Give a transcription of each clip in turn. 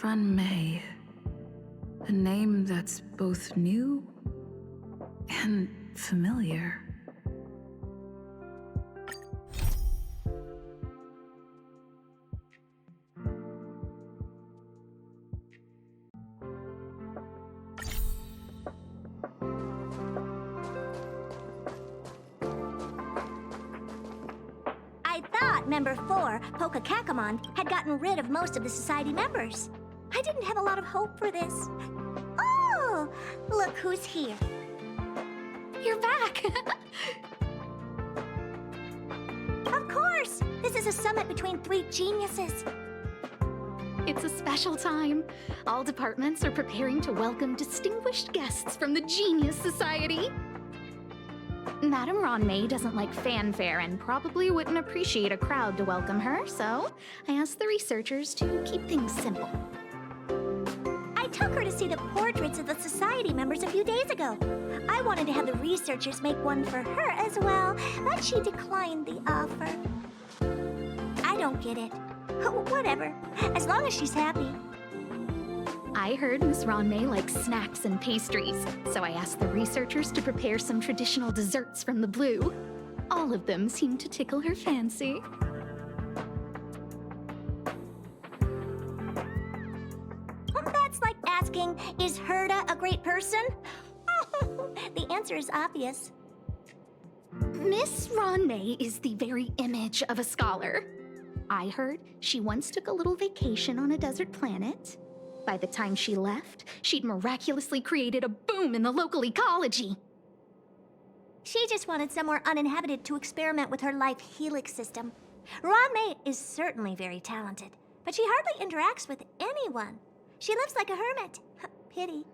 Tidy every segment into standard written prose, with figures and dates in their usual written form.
Ruan Mei. A name that's both new and familiar. I thought Member 4, Pokakakamon, had gotten rid of most of the society members. I didn't have a lot of hope for this. Oh, look who's here. You're back! Of course! This is a summit between three geniuses. It's a special time. All departments are preparing to welcome distinguished guests from the Genius Society. Madame Ruan Mei doesn't like fanfare and probably wouldn't appreciate a crowd to welcome her, so I asked the researchers to keep things simple. I took her to see the portraits of the society members a few days ago. I wanted to have the researchers make one for her as well, but she declined the offer. I don't get it. Whatever, as long as she's happy. I heard Miss Ruan Mei likes snacks and pastries, so I asked the researchers to prepare some traditional desserts from the blue. All of them seemed to tickle her fancy. That's like asking, is Herta a great person? The answer is obvious. Miss Ruan Mei is the very image of a scholar. I heard she once took a little vacation on a desert planet. By the time she left, she'd miraculously created a boom in the local ecology. She just wanted somewhere uninhabited to experiment with her life helix system. Ruan Mei is certainly very talented, but she hardly interacts with anyone. She lives like a hermit. Pity.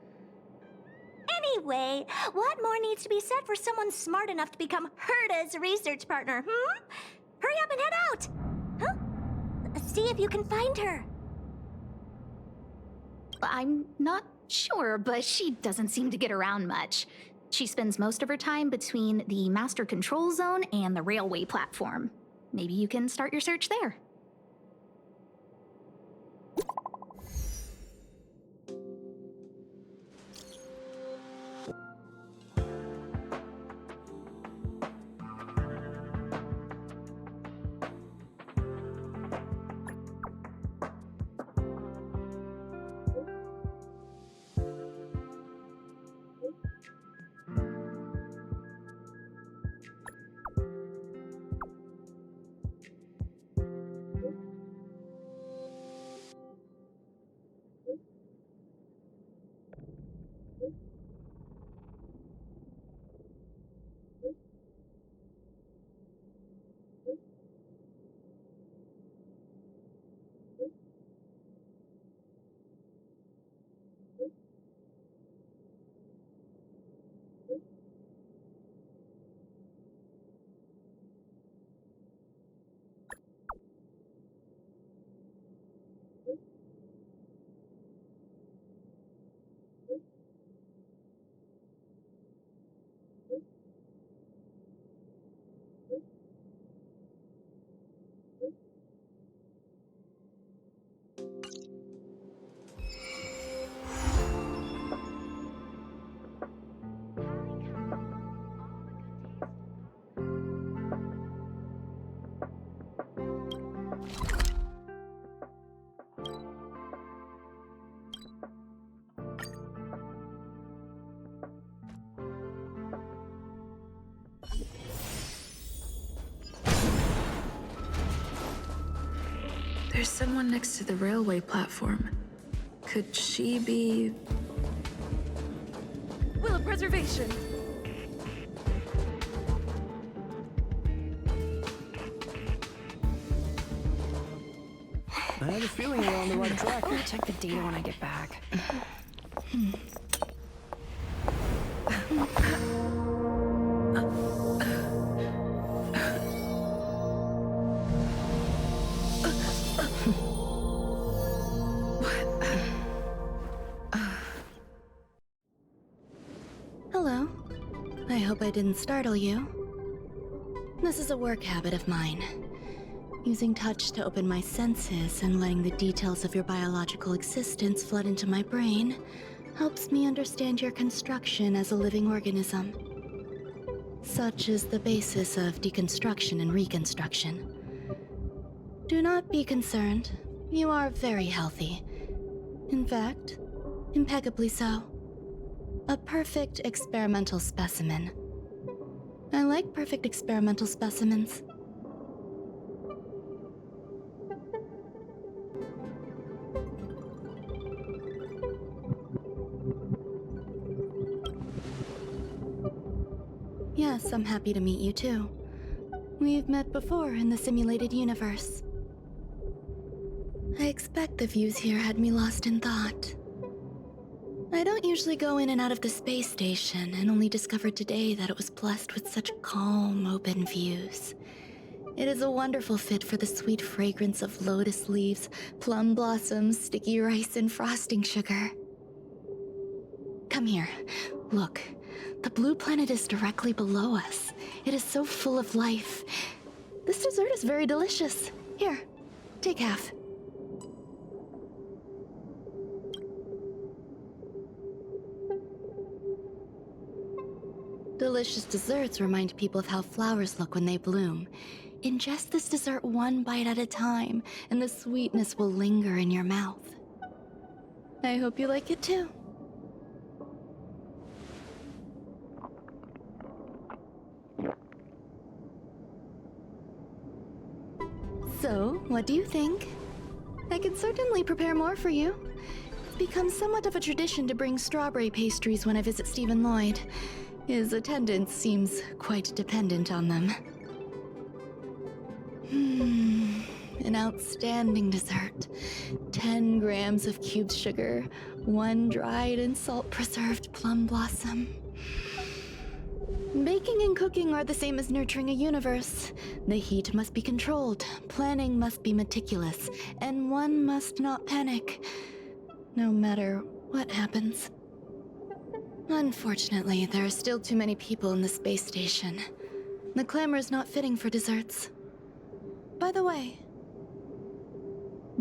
Anyway, what more needs to be said for someone smart enough to become Herta's research partner, Hurry up and head out! See if you can find her. I'm not sure, but she doesn't seem to get around much. She spends most of her time between the master control zone and the railway platform. Maybe you can start your search there. There's someone next to the railway platform. Could she be... Will of Preservation! I have a feeling we're on the right track. I'll check the data when I get back. Hello. I hope I didn't startle you. This is a work habit of mine. Using touch to open my senses and letting the details of your biological existence flood into my brain helps me understand your construction as a living organism. Such is the basis of deconstruction and reconstruction. Do not be concerned. You are very healthy. In fact, impeccably so. A perfect experimental specimen. I like perfect experimental specimens. Yes, I'm happy to meet you too. We've met before in the simulated universe. I expect the views here had me lost in thought. I don't usually go in and out of the space station, and only discovered today that it was blessed with such calm, open views. It is a wonderful fit for the sweet fragrance of lotus leaves, plum blossoms, sticky rice, and frosting sugar. Come here. Look. The blue planet is directly below us. It is so full of life. This dessert is very delicious. Here, take half. Delicious desserts remind people of how flowers look when they bloom. Ingest this dessert one bite at a time, and the sweetness will linger in your mouth. I hope you like it too. So, what do you think? I can certainly prepare more for you. It's become somewhat of a tradition to bring strawberry pastries when I visit Stephen Lloyd. His attendance seems quite dependent on them. An outstanding dessert. 10 grams of cubed sugar, 1 dried and salt-preserved plum blossom. Baking and cooking are the same as nurturing a universe. The heat must be controlled, planning must be meticulous, and one must not panic, no matter what happens. Unfortunately, there are still too many people in the space station. The clamor is not fitting for desserts. By the way,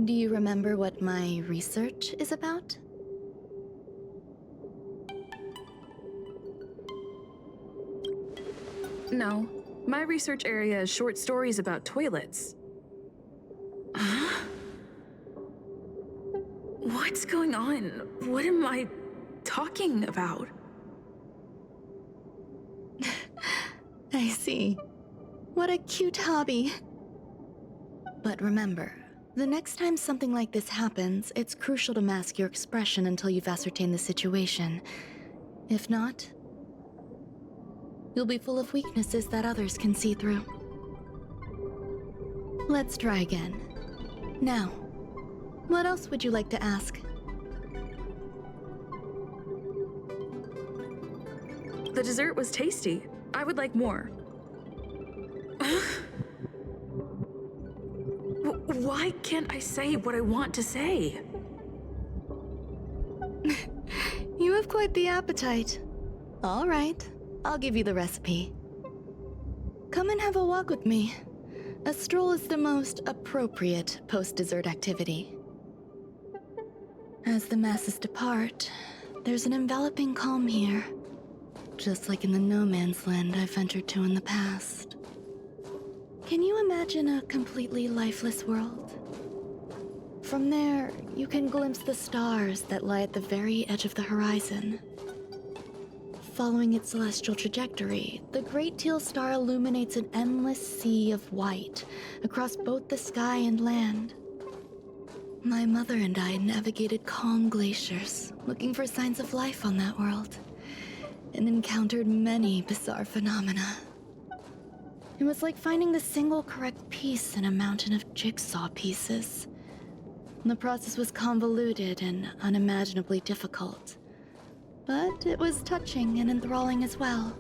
do you remember what my research is about? No. My research area is short stories about toilets. Huh? What's going on? What am I talking about? I see. What a cute hobby. But remember, the next time something like this happens, it's crucial to mask your expression until you've ascertained the situation. If not, you'll be full of weaknesses that others can see through. Let's try again. Now, what else would you like to ask? The dessert was tasty. I would like more. Why can't I say what I want to say? You have quite the appetite. All right, I'll give you the recipe. Come and have a walk with me. A stroll is the most appropriate post-dessert activity. As the masses depart, there's an enveloping calm here, just like in the no-man's land I've ventured to in the past. Can you imagine a completely lifeless world? From there, you can glimpse the stars that lie at the very edge of the horizon. Following its celestial trajectory, the Great Teal Star illuminates an endless sea of white across both the sky and land. My mother and I navigated calm glaciers, looking for signs of life on that world, and encountered many bizarre phenomena. It was like finding the single correct piece in a mountain of jigsaw pieces. The process was convoluted and unimaginably difficult, but it was touching and enthralling as well.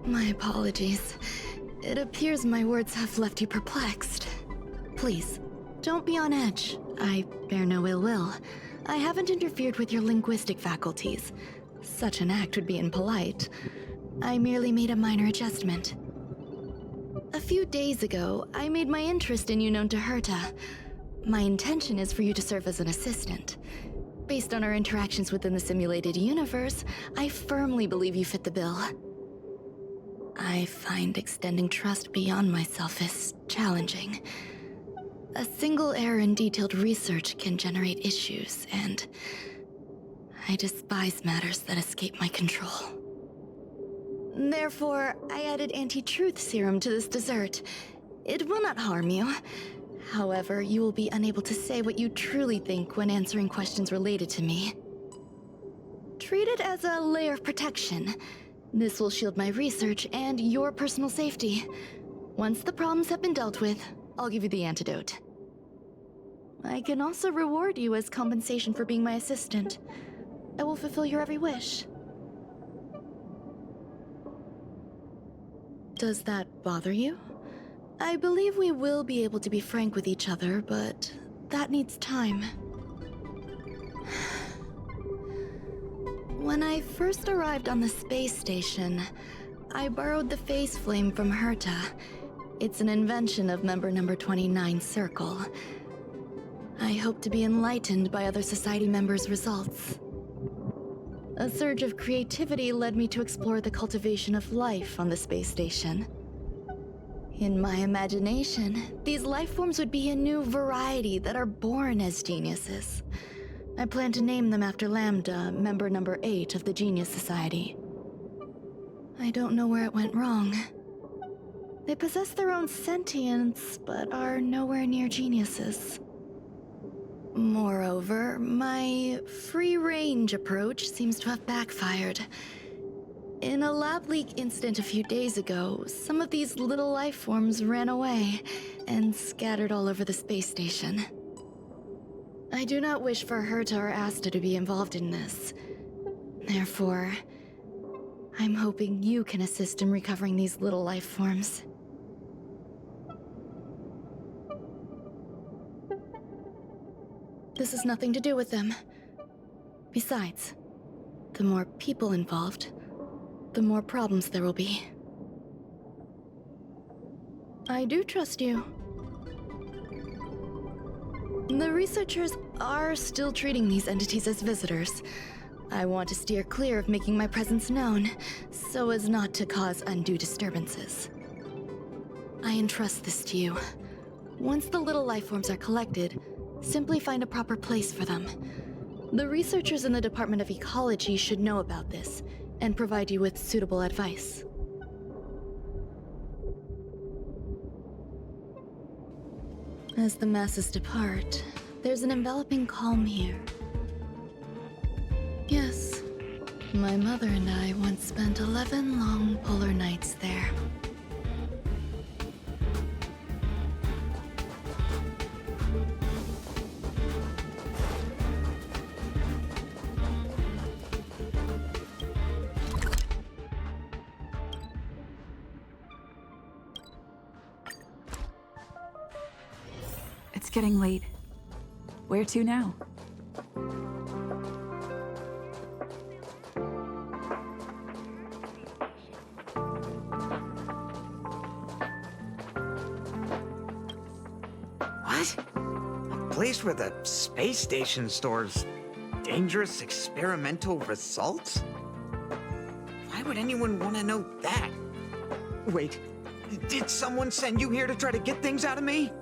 My apologies. It appears my words have left you perplexed. Please, don't be on edge. I bear no ill will. I haven't interfered with your linguistic faculties. Such an act would be impolite. I merely made a minor adjustment. A few days ago, I made my interest in you known to Herta. My intention is for you to serve as an assistant. Based on our interactions within the simulated universe, I firmly believe you fit the bill. I find extending trust beyond myself is challenging. A single error in detailed research can generate issues, and I despise matters that escape my control. Therefore, I added anti-truth serum to this dessert. It will not harm you. However, you will be unable to say what you truly think when answering questions related to me. Treat it as a layer of protection. This will shield my research and your personal safety. Once the problems have been dealt with, I'll give you the antidote. I can also reward you as compensation for being my assistant. I will fulfill your every wish. Does that bother you? I believe we will be able to be frank with each other, but that needs time. When I first arrived on the space station, I borrowed the phase flame from Herta. It's an invention of member number 29 Circle. I hope to be enlightened by other society members' results. A surge of creativity led me to explore the cultivation of life on the space station. In my imagination, these life forms would be a new variety that are born as geniuses. I plan to name them after Lambda, member number 8 of the Genius Society. I don't know where it went wrong. They possess their own sentience, but are nowhere near geniuses. Moreover, my free-range approach seems to have backfired. In a lab leak incident a few days ago, some of these little life forms ran away and scattered all over the space station. I do not wish for Herta or Asta to be involved in this. Therefore, I'm hoping you can assist in recovering these little life forms. This has nothing to do with them. Besides, the more people involved, the more problems there will be. I do trust you. The researchers are still treating these entities as visitors. I want to steer clear of making my presence known, so as not to cause undue disturbances. I entrust this to you. Once the little life forms are collected, simply find a proper place for them. The researchers in the Department of Ecology should know about this, and provide you with suitable advice. As the masses depart, there's an enveloping calm here. Yes, my mother and I once spent 11 long polar nights there. It's getting late. Where to now? What? A place where the space station stores dangerous experimental results? Why would anyone want to know that? Wait, did someone send you here to try to get things out of me?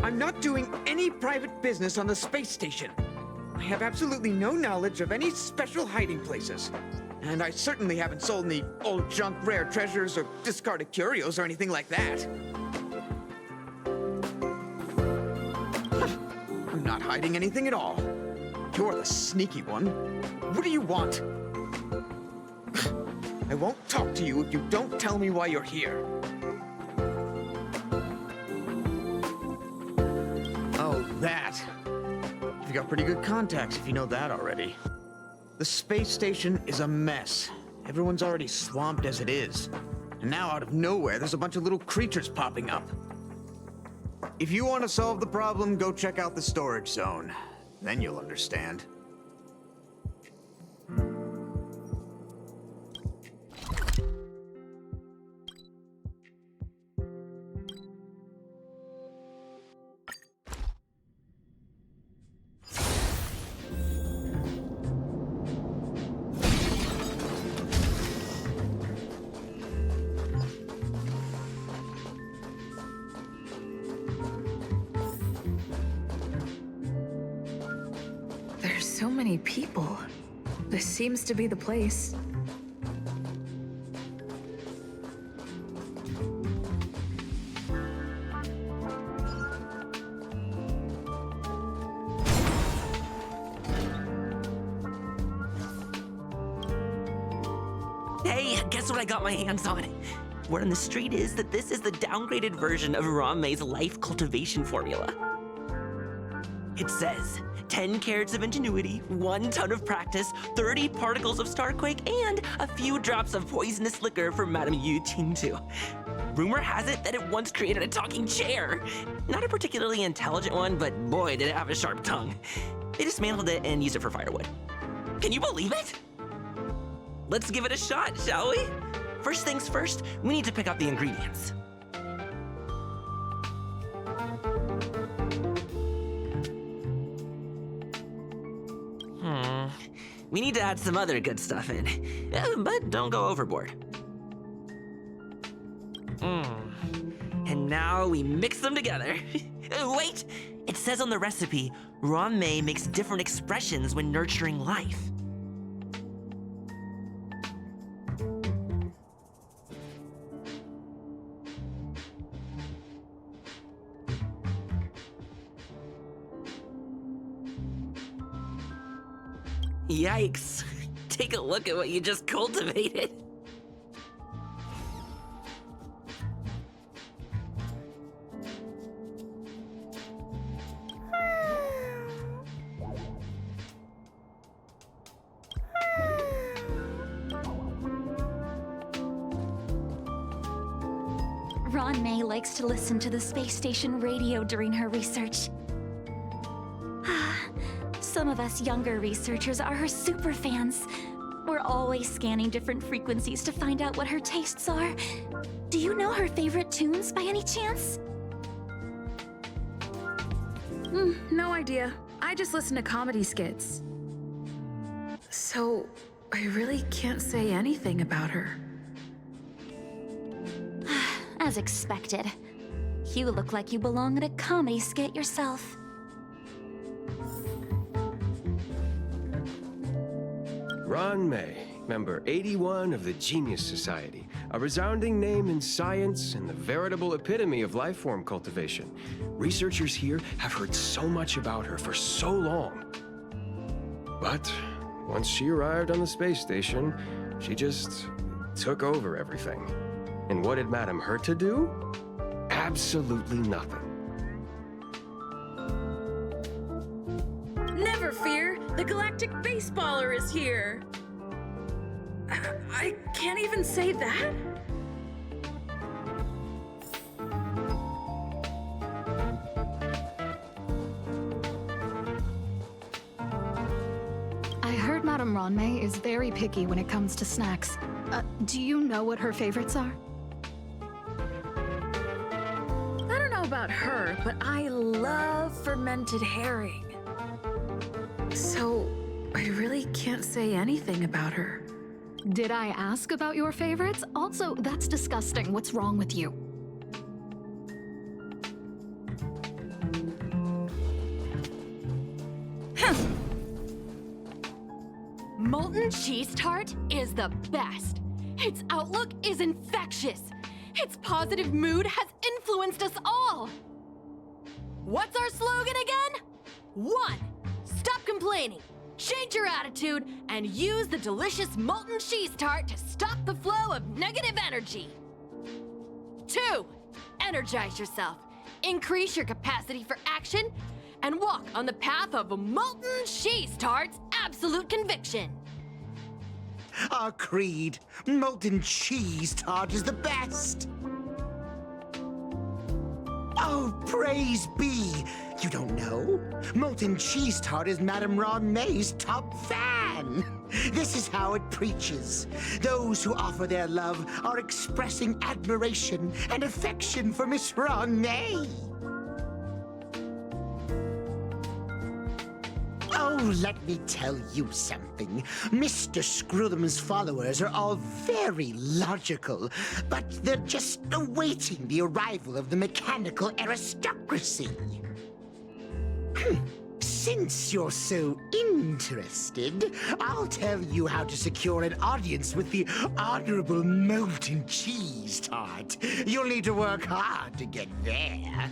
I'm not doing any private business on the space station. I have absolutely no knowledge of any special hiding places. And I certainly haven't sold any old junk rare treasures or discarded curios or anything like that. I'm not hiding anything at all. You're the sneaky one. What do you want? I won't talk to you if you don't tell me why you're here. That. You've got pretty good contacts if you know that already. The space station is a mess. Everyone's already swamped as it is. And now out of nowhere, there's a bunch of little creatures popping up. If you want to solve the problem, go check out the storage zone. Then you'll understand. So many people. This seems to be the place. Hey, guess what I got my hands on? Word on the street is that this is the downgraded version of Ruan Mei's life cultivation formula. It says 10 carats of ingenuity, 1 ton of practice, 30 particles of starquake, and a few drops of poisonous liquor from Madame Yu Qingtu. Rumor has it that it once created a talking chair. Not a particularly intelligent one, but boy, did it have a sharp tongue. They dismantled it and used it for firewood. Can you believe it? Let's give it a shot, shall we? First things first, we need to pick out the ingredients. We need to add some other good stuff in, but don't go overboard. And now we mix them together. Wait, it says on the recipe, Ruan Mei makes different expressions when nurturing life. Yikes. Take a look at what you just cultivated. Ruan Mei likes to listen to the space station radio during her research. Some of us younger researchers are her super fans. We're always scanning different frequencies to find out what her tastes are. Do you know her favorite tunes by any chance? No idea. I just listen to comedy skits. So, I really can't say anything about her. As expected. You look like you belong in a comedy skit yourself. Ruan Mei, member 81 of the Genius Society, a resounding name in science and the veritable epitome of life form cultivation. Researchers here have heard so much about her for so long. But once she arrived on the space station, she just took over everything. And what did Madame Herta do? Absolutely nothing. Never fear, the galactic baseballer is here. I can't even say that? I heard Madame Ruan Mei is very picky when it comes to snacks. Do you know what her favorites are? I don't know about her, but I love fermented herring. So, I really can't say anything about her. Did I ask about your favorites? Also, that's disgusting. What's wrong with you? Molten cheese tart is the best. Its outlook is infectious. Its positive mood has influenced us all. What's our slogan again? 1. Stop complaining. Change your attitude and use the delicious molten cheese tart to stop the flow of negative energy. 2. Energize yourself. Increase your capacity for action and walk on the path of molten cheese tart's absolute conviction. Our creed, molten cheese tart is the best. Oh, praise be! You don't know? Molten cheese tart is Madame Ruan Mei's top fan. This is how it preaches. Those who offer their love are expressing admiration and affection for Miss Ruan Mei. Oh, let me tell you something. Mr. Screwthum's followers are all very logical, but they're just awaiting the arrival of the mechanical aristocracy. Since you're so interested, I'll tell you how to secure an audience with the Honorable Molten Cheese Tart. You'll need to work hard to get there.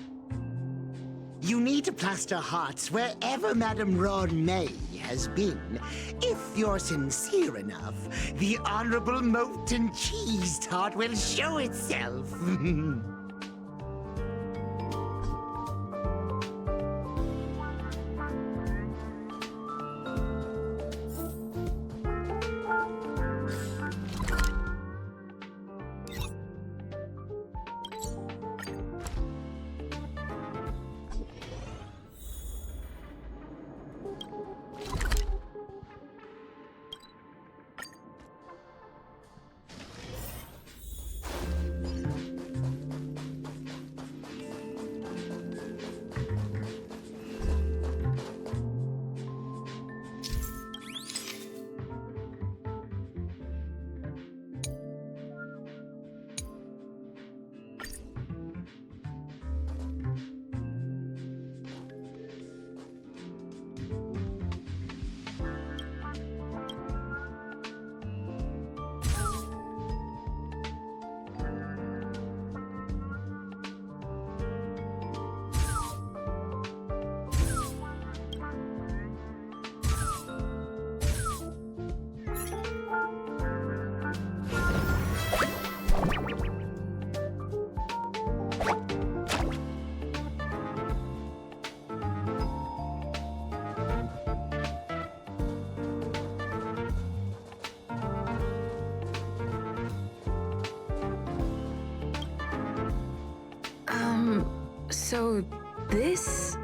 You need to plaster hearts wherever Madame Ruan Mei has been. If you're sincere enough, the Honorable Molten Cheese Tart will show itself. So this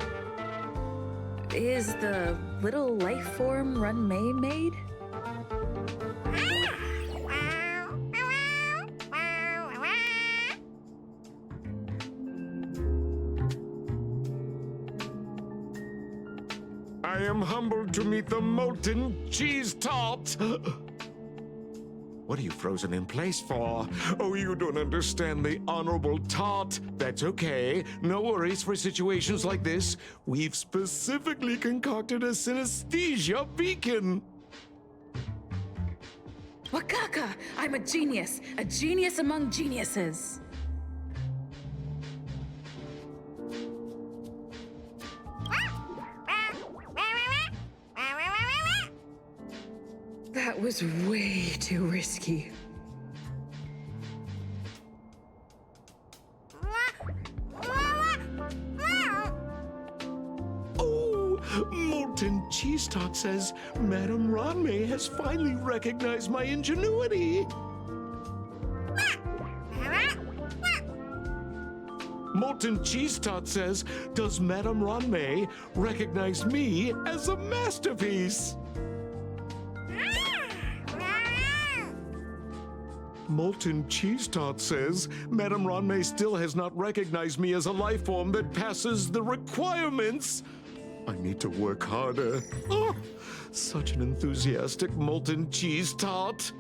is the little life form Ruan Mei made? I am humbled to meet the Molten Cheese Tart. What are you frozen in place for? Oh, you don't understand the Honorable Tart. That's okay. No worries for situations like this. We've specifically concocted a synesthesia beacon. Wakaka! I'm a genius among geniuses. That was way too risky. Oh, Molten Cheese Tart says Madame Ruan Mei has finally recognized my ingenuity. Molten Cheese Tart says, does Madame Ruan Mei recognize me as a masterpiece? Molten Cheese Tart says, Madame Ruan Mei still has not recognized me as a life form that passes the requirements. I need to work harder. Oh, such an enthusiastic Molten Cheese Tart.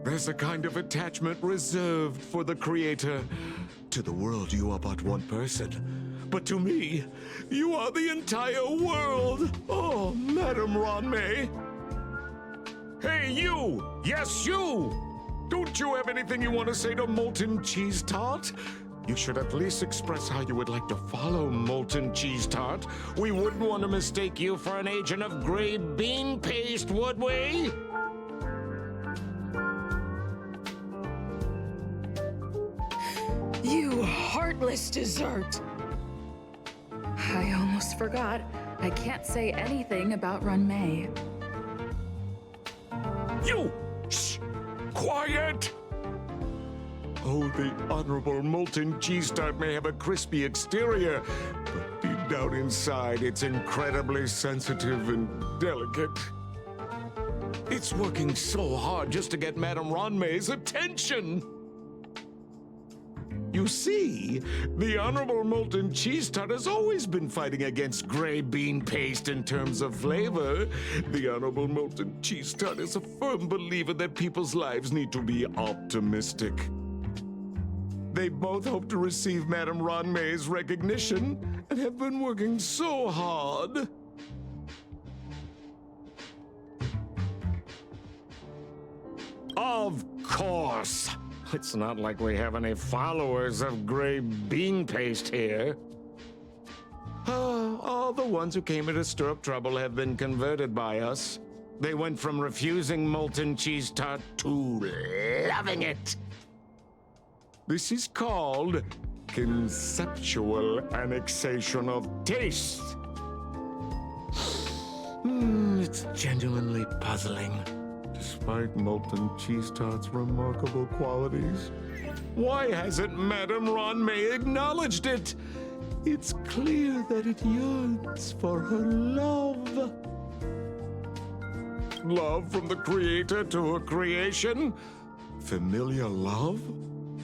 There's a kind of attachment reserved for the creator. To the world, you are but one person. But to me, you are the entire world. Oh, Madame Ruan Mei. Hey, you! Yes, you! Don't you have anything you want to say to Molten Cheese Tart? You should at least express how you would like to follow Molten Cheese Tart. We wouldn't want to mistake you for an agent of gray bean paste, would we? You heartless dessert! I almost forgot. I can't say anything about Ruan Mei. You! Shh! Quiet! Oh, the Honorable Molten Cheese Tart may have a crispy exterior, but deep down inside, it's incredibly sensitive and delicate. It's working so hard just to get Madame Ruan Mei's attention. You see, the Honorable Molten Cheese Tart has always been fighting against gray bean paste in terms of flavor. The Honorable Molten Cheese Tart is a firm believer that people's lives need to be optimistic. They both hope to receive Madame Ruan Mei's recognition and have been working so hard. Of course. It's not like we have any followers of gray bean paste here. All the ones who came here to stir up trouble have been converted by us. They went from refusing molten cheese tart to loving it. This is called conceptual annexation of taste. It's genuinely puzzling. Despite molten cheese tart's remarkable qualities, why hasn't Madame Ruan Mei acknowledged it? It's clear that it yearns for her love. Love from the creator to her creation? Familiar love?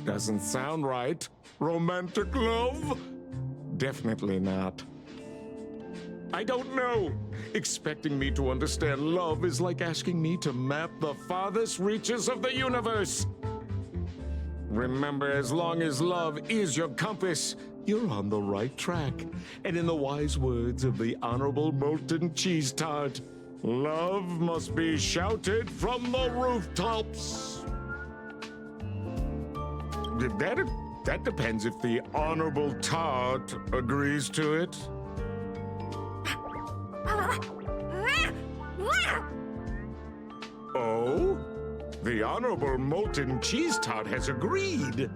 Doesn't sound right. Romantic love? Definitely not. I don't know. Expecting me to understand love is like asking me to map the farthest reaches of the universe. Remember, as long as love is your compass, you're on the right track. And in the wise words of the Honorable Molten Cheese Tart, love must be shouted from the rooftops. That depends if the Honorable Tart agrees to it. Oh? The Honorable Molten Cheese Tart has agreed.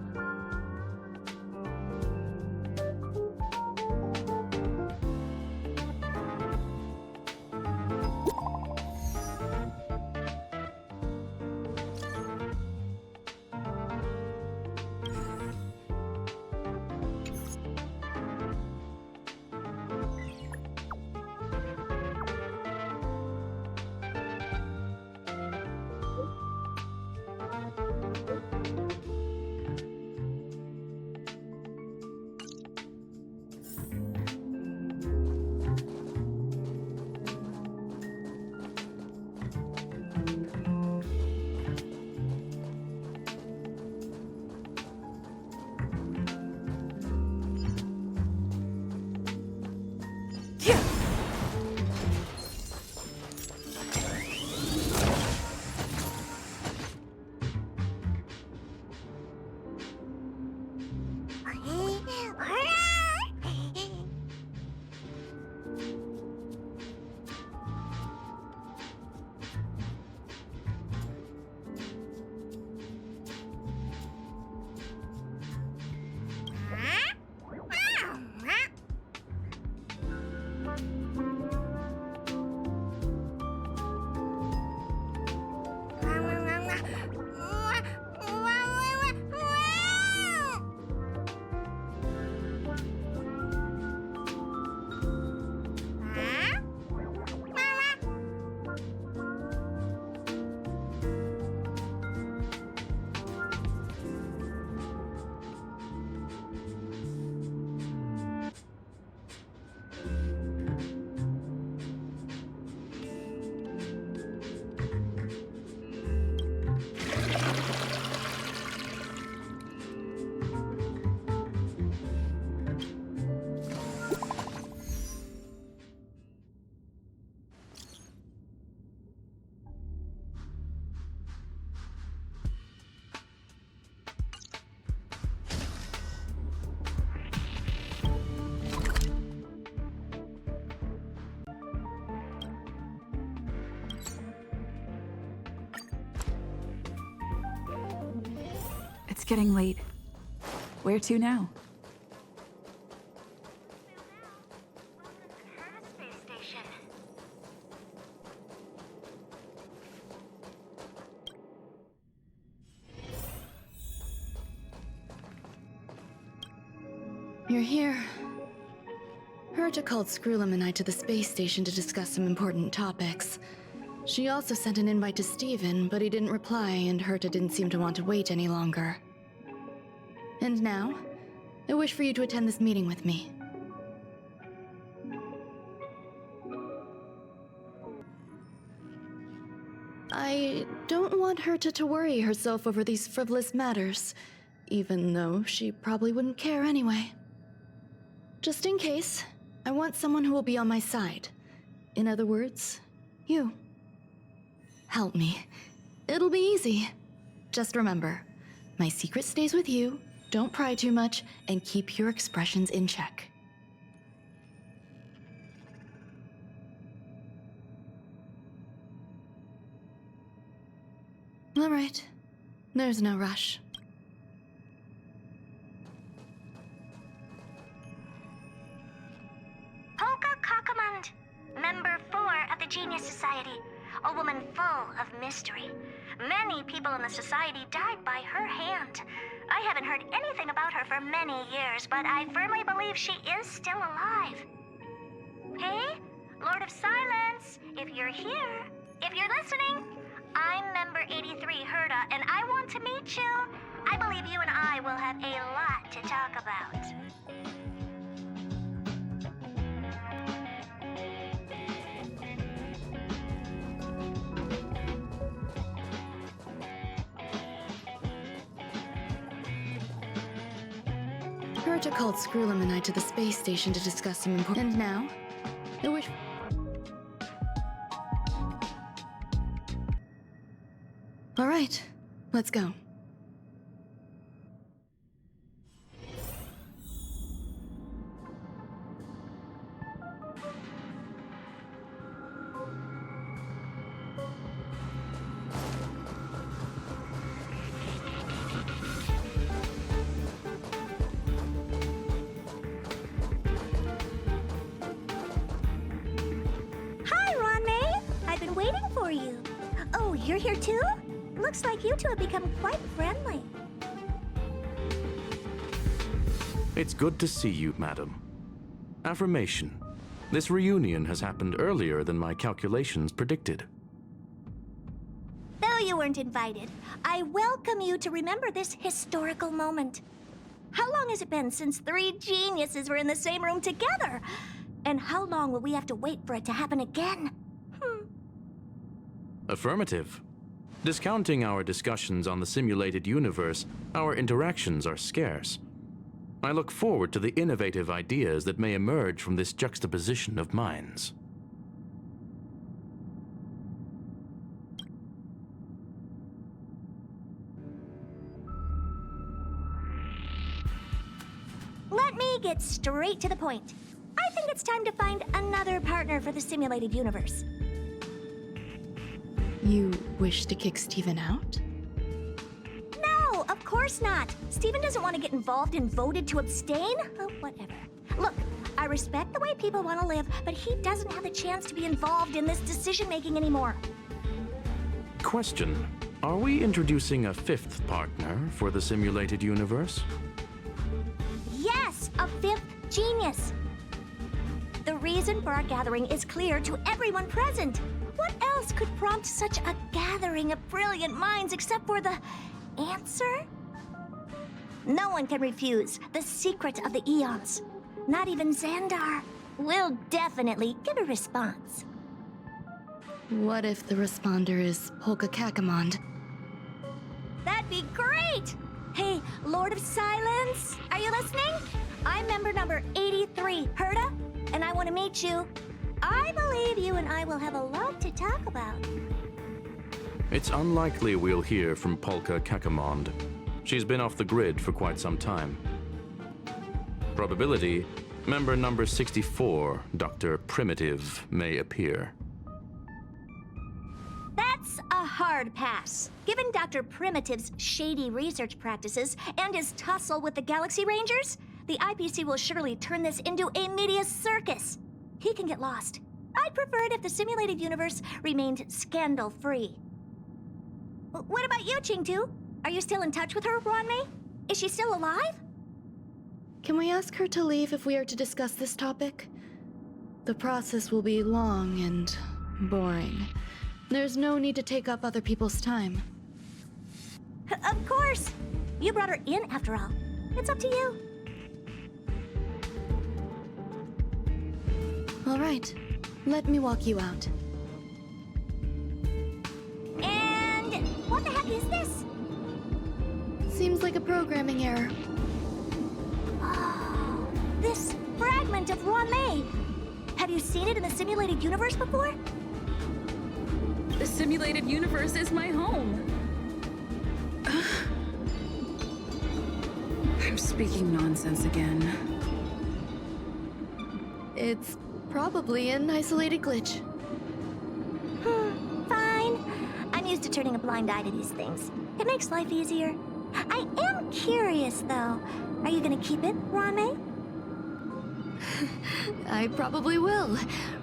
It's getting late. Where to now? You're here. Herta called Screwlum and I to the space station to discuss some important topics. She also sent an invite to Steven, but he didn't reply, and Herta didn't seem to want to wait any longer. And now, I wish for you to attend this meeting with me. I don't want Herta to worry herself over these frivolous matters. even though she probably wouldn't care anyway. Just in case, I want someone who will be on my side. In other words, you. Help me. It'll be easy. Just remember, my secret stays with you, don't pry too much, and keep your expressions in check. All right. There's no rush. Skaracabaz, member 4 of the Genius Society, a woman full of mystery. Many people in the society died by her hand. I haven't heard anything about her for many years, but I firmly believe she is still alive. Hey, Lord of Silence, if you're here, if you're listening, I'm member 83, Herta, and I want to meet you. I believe you and I will have a lot to talk about. Herta called Skrullum and I to the space station to discuss some important... And now, I wish... All right, let's go. Hi, Ruan Mei. I've been waiting for you. Oh, you're here too? Looks like you two have become quite friendly. It's good to see you, madam. Affirmation. This reunion has happened earlier than my calculations predicted. Though you weren't invited, I welcome you to remember this historical moment. How long has it been since 3 geniuses were in the same room together? And how long will we have to wait for it to happen again? Affirmative. Discounting our discussions on the simulated universe, our interactions are scarce. I look forward to the innovative ideas that may emerge from this juxtaposition of minds. Let me get straight to the point. I think it's time to find another partner for the simulated universe. You wish to kick Steven out? No, of course not. Steven doesn't want to get involved and voted to abstain. Oh, whatever. Look, I respect the way people want to live, but he doesn't have the chance to be involved in this decision-making anymore. Question. Are we introducing a 5th partner for the simulated universe? Yes, a 5th genius. The reason for our gathering is clear to everyone present. What else could prompt such a gathering of brilliant minds except for the answer? No one can refuse the secret of the eons. Not even Xandar. We'll definitely get a response. What if the responder is Skaracabaz? That'd be great! Hey, Lord of Silence, are you listening? I'm member number 83, Herta, and I want to meet you. I believe you and I will have a lot to talk about. It's unlikely we'll hear from Skaracabaz. She's been off the grid for quite some time. Probability, member number 64, Dr. Primitive, may appear. That's a hard pass. Given Dr. Primitive's shady research practices and his tussle with the Galaxy Rangers, the IPC will surely turn this into a media circus. He can get lost. I'd prefer it if the simulated universe remained scandal-free. What about you, Qingtu? Are you still in touch with her, Ruan Mei? Is she still alive? Can we ask her to leave if we are to discuss this topic? The process will be long and boring. There's no need to take up other people's time. Of course! You brought her in, after all. It's up to you. All right, let me walk you out. And what the heck is this? Seems Seems like a programming error. Oh, this fragment of Ruan Mei. Have you seen it in the simulated universe before? The simulated universe is my home. I'm speaking nonsense again. It's probably an isolated glitch. Fine. I'm used to turning a blind eye to these things. It makes life easier. I am curious, though. Are you gonna keep it, Ruan Mei? I probably will.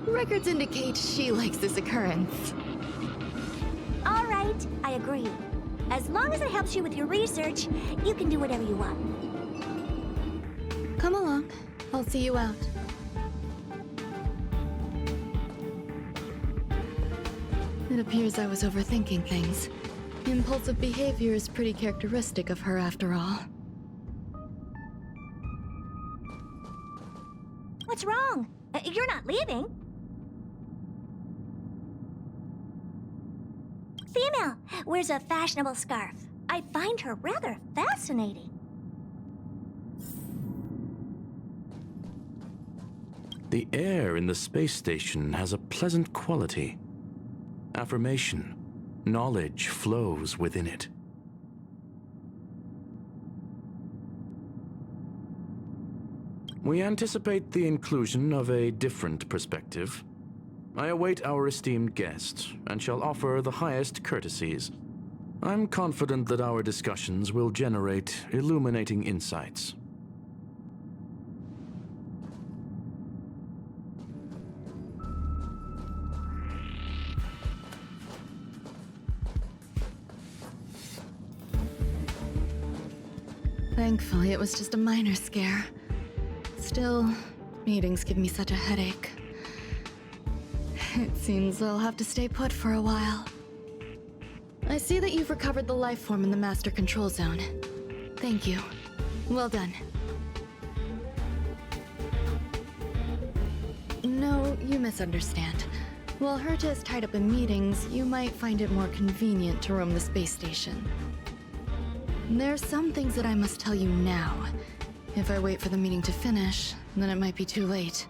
Records indicate she likes this occurrence. All right, I agree. As long as it helps you with your research, you can do whatever you want. Come along. I'll see you out. It appears I was overthinking things. Impulsive behavior is pretty characteristic of her, after all. What's wrong? You're not leaving. Female, wears a fashionable scarf. I find her rather fascinating. The air in the space station has a pleasant quality. Affirmation, knowledge flows within it. We anticipate the inclusion of a different perspective. I await our esteemed guest and shall offer the highest courtesies. I'm confident that our discussions will generate illuminating insights. Thankfully, it was just a minor scare. Still, meetings give me such a headache. It seems I'll have to stay put for a while. I see that you've recovered the life form in the master control zone. Thank you. Well done. No, you misunderstand. While Herta is tied up in meetings, you might find it more convenient to roam the space station. There are some things that I must tell you now. If I wait for the meeting to finish, then it might be too late.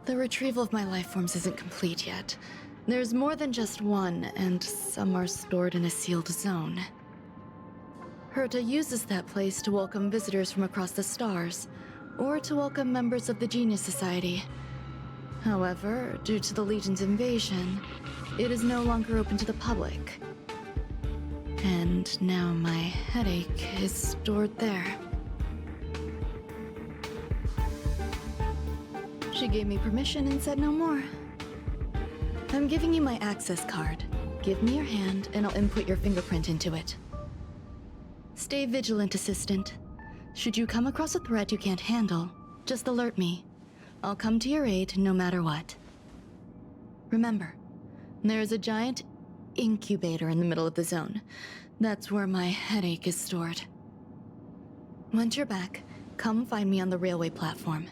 The retrieval of my life forms isn't complete yet. There's more than just one, and some are stored in a sealed zone. Herta uses that place to welcome visitors from across the stars, or to welcome members of the Genius Society. However, due to the Legion's invasion, it is no longer open to the public. And now my headache is stored there. She gave me permission and said no more. I'm giving you my access card. Give me your hand and I'll input your fingerprint into it. Stay vigilant, Assistant. Should you come across a threat you can't handle, just alert me. I'll come to your aid no matter what. Remember, there is a giant incubator in the middle of the zone. That's where my headache is stored. Once you're back, come find me on the railway platform.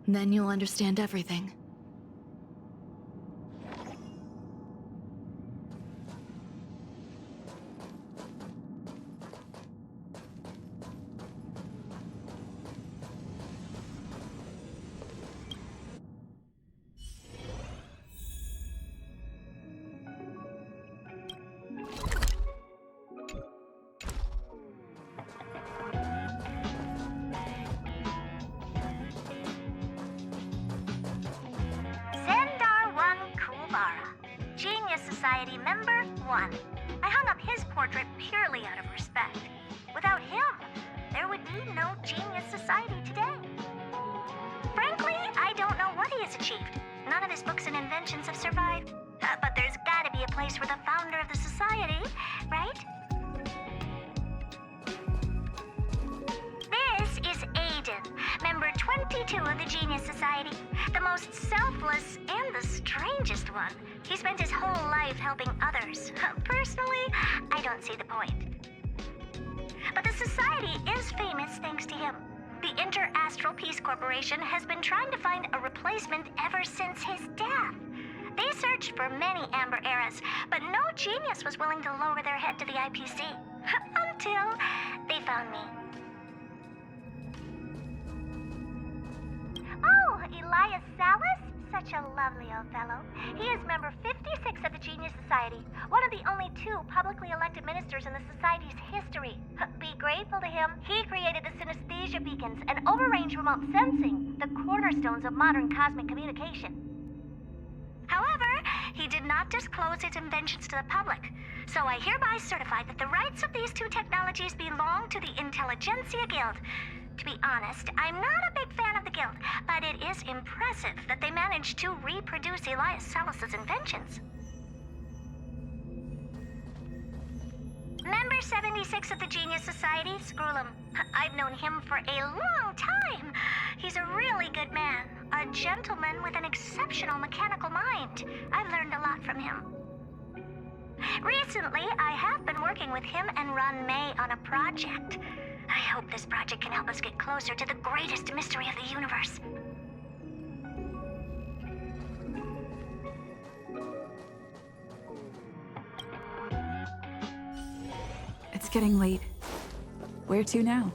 Then you'll understand everything. Society member 1. I hung up his portrait purely out of respect. Without him, there would be no Genius Society today. Frankly, I don't know what he has achieved. None of his books and inventions have survived. But there's gotta be a place for the founder of the society, right? This is Aiden, member 22 of the Genius Society. The most selfless and the strangest one. He spent his whole life helping others. Personally, I don't see the point. But the society is famous thanks to him. The Inter-Astral Peace Corporation has been trying to find a replacement ever since his death. They searched for many Amber eras, but no genius was willing to lower their head to the IPC. Until they found me. Oh, Elias Salas? Such a lovely old fellow. He is member 56 of the Genius Society, one of the only 2 publicly elected ministers in the Society's history. Be grateful to him. He created the synesthesia beacons and overrange remote sensing, the cornerstones of modern cosmic communication. However, he did not disclose his inventions to the public, so I hereby certify that the rights of these 2 technologies belong to the Intelligentsia Guild. To be honest, I'm not a big fan of the Guild, but it is impressive that they managed to reproduce Elias Salas's inventions. Member 76 of the Genius Society, Screwlum. I've known him for a long time. He's a really good man, a gentleman with an exceptional mechanical mind. I've learned a lot from him. Recently, I have been working with him and Ruan Mei on a project. I hope this project can help us get closer to the greatest mystery of the universe. It's getting late. Where to now?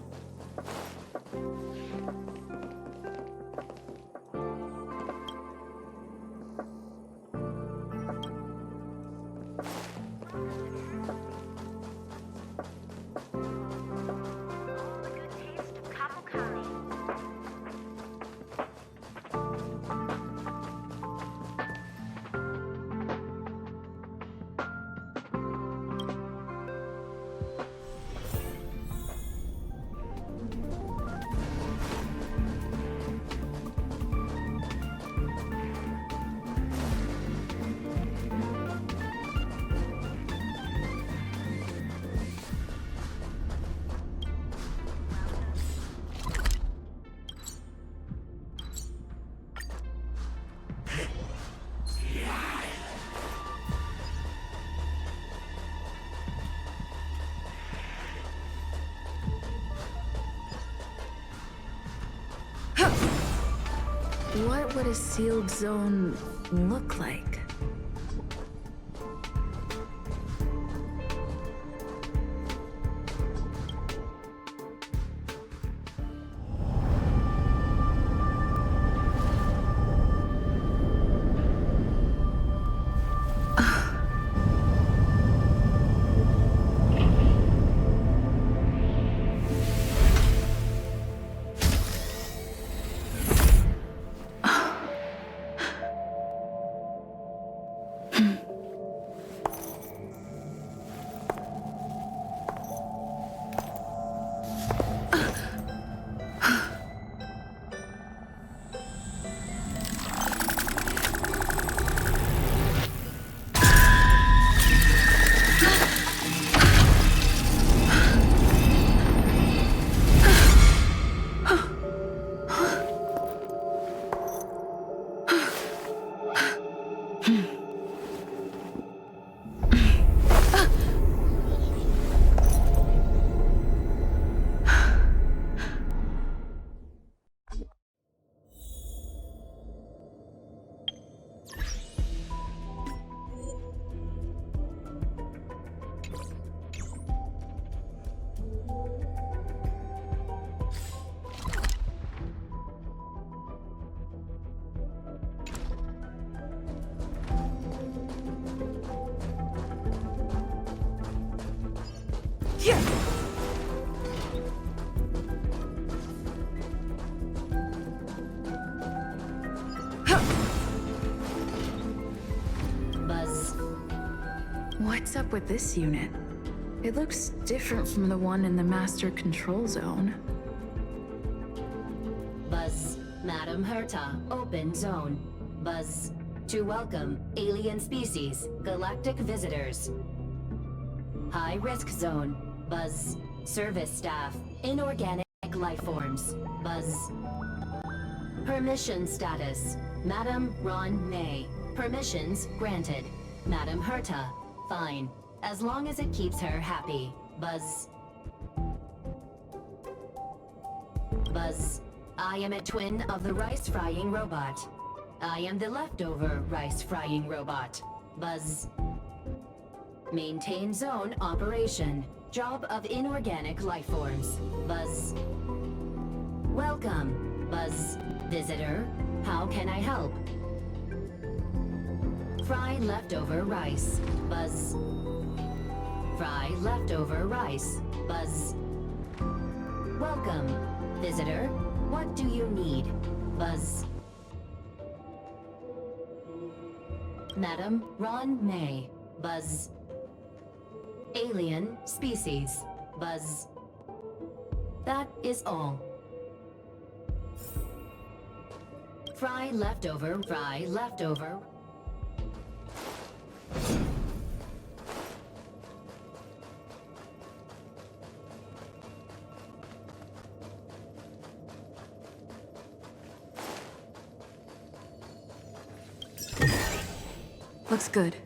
What would a sealed zone look like? What's up with this unit? It looks different from the one in the Master Control Zone. Buzz, Madam Herta, open zone. Buzz, to welcome alien species, galactic visitors. High risk zone. Buzz, service staff, inorganic life forms. Buzz. Permission status. Madam Ruan Mei. Permissions granted. Madam Herta. Fine. As long as it keeps her happy. Buzz. Buzz. I am a twin of the rice-frying robot. I am the leftover rice-frying robot. Buzz. Maintain zone operation. Job of inorganic life forms. Buzz. Welcome, Buzz. Visitor, how can I help? Fry leftover rice. Buzz. Fry leftover rice. Buzz. Welcome, visitor. What do you need? Buzz. Madam Ruan Mei. Buzz. Alien species. Buzz. That is all. Fry leftover. Fry leftover. Looks good.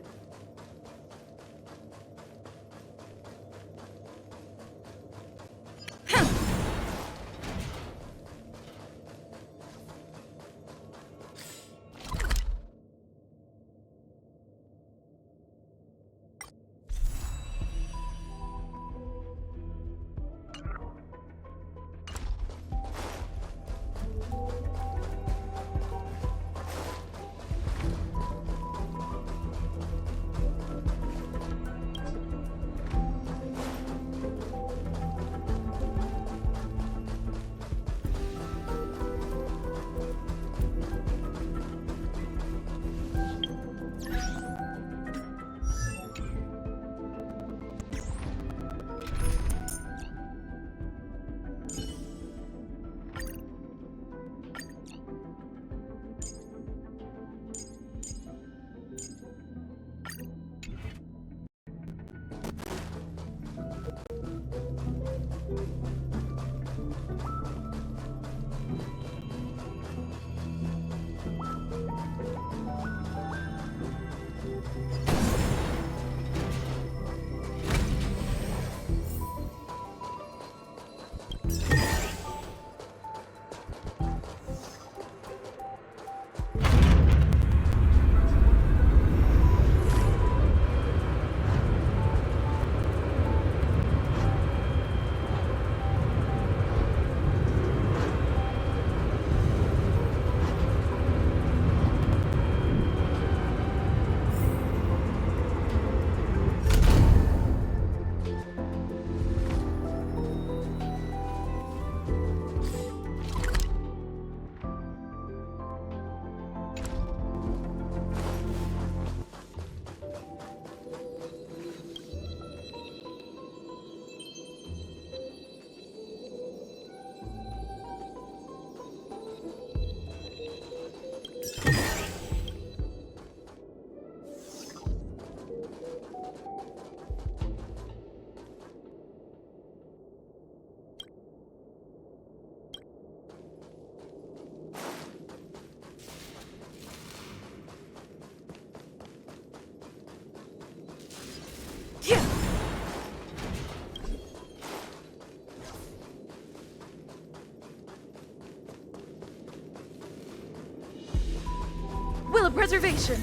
Will of preservation.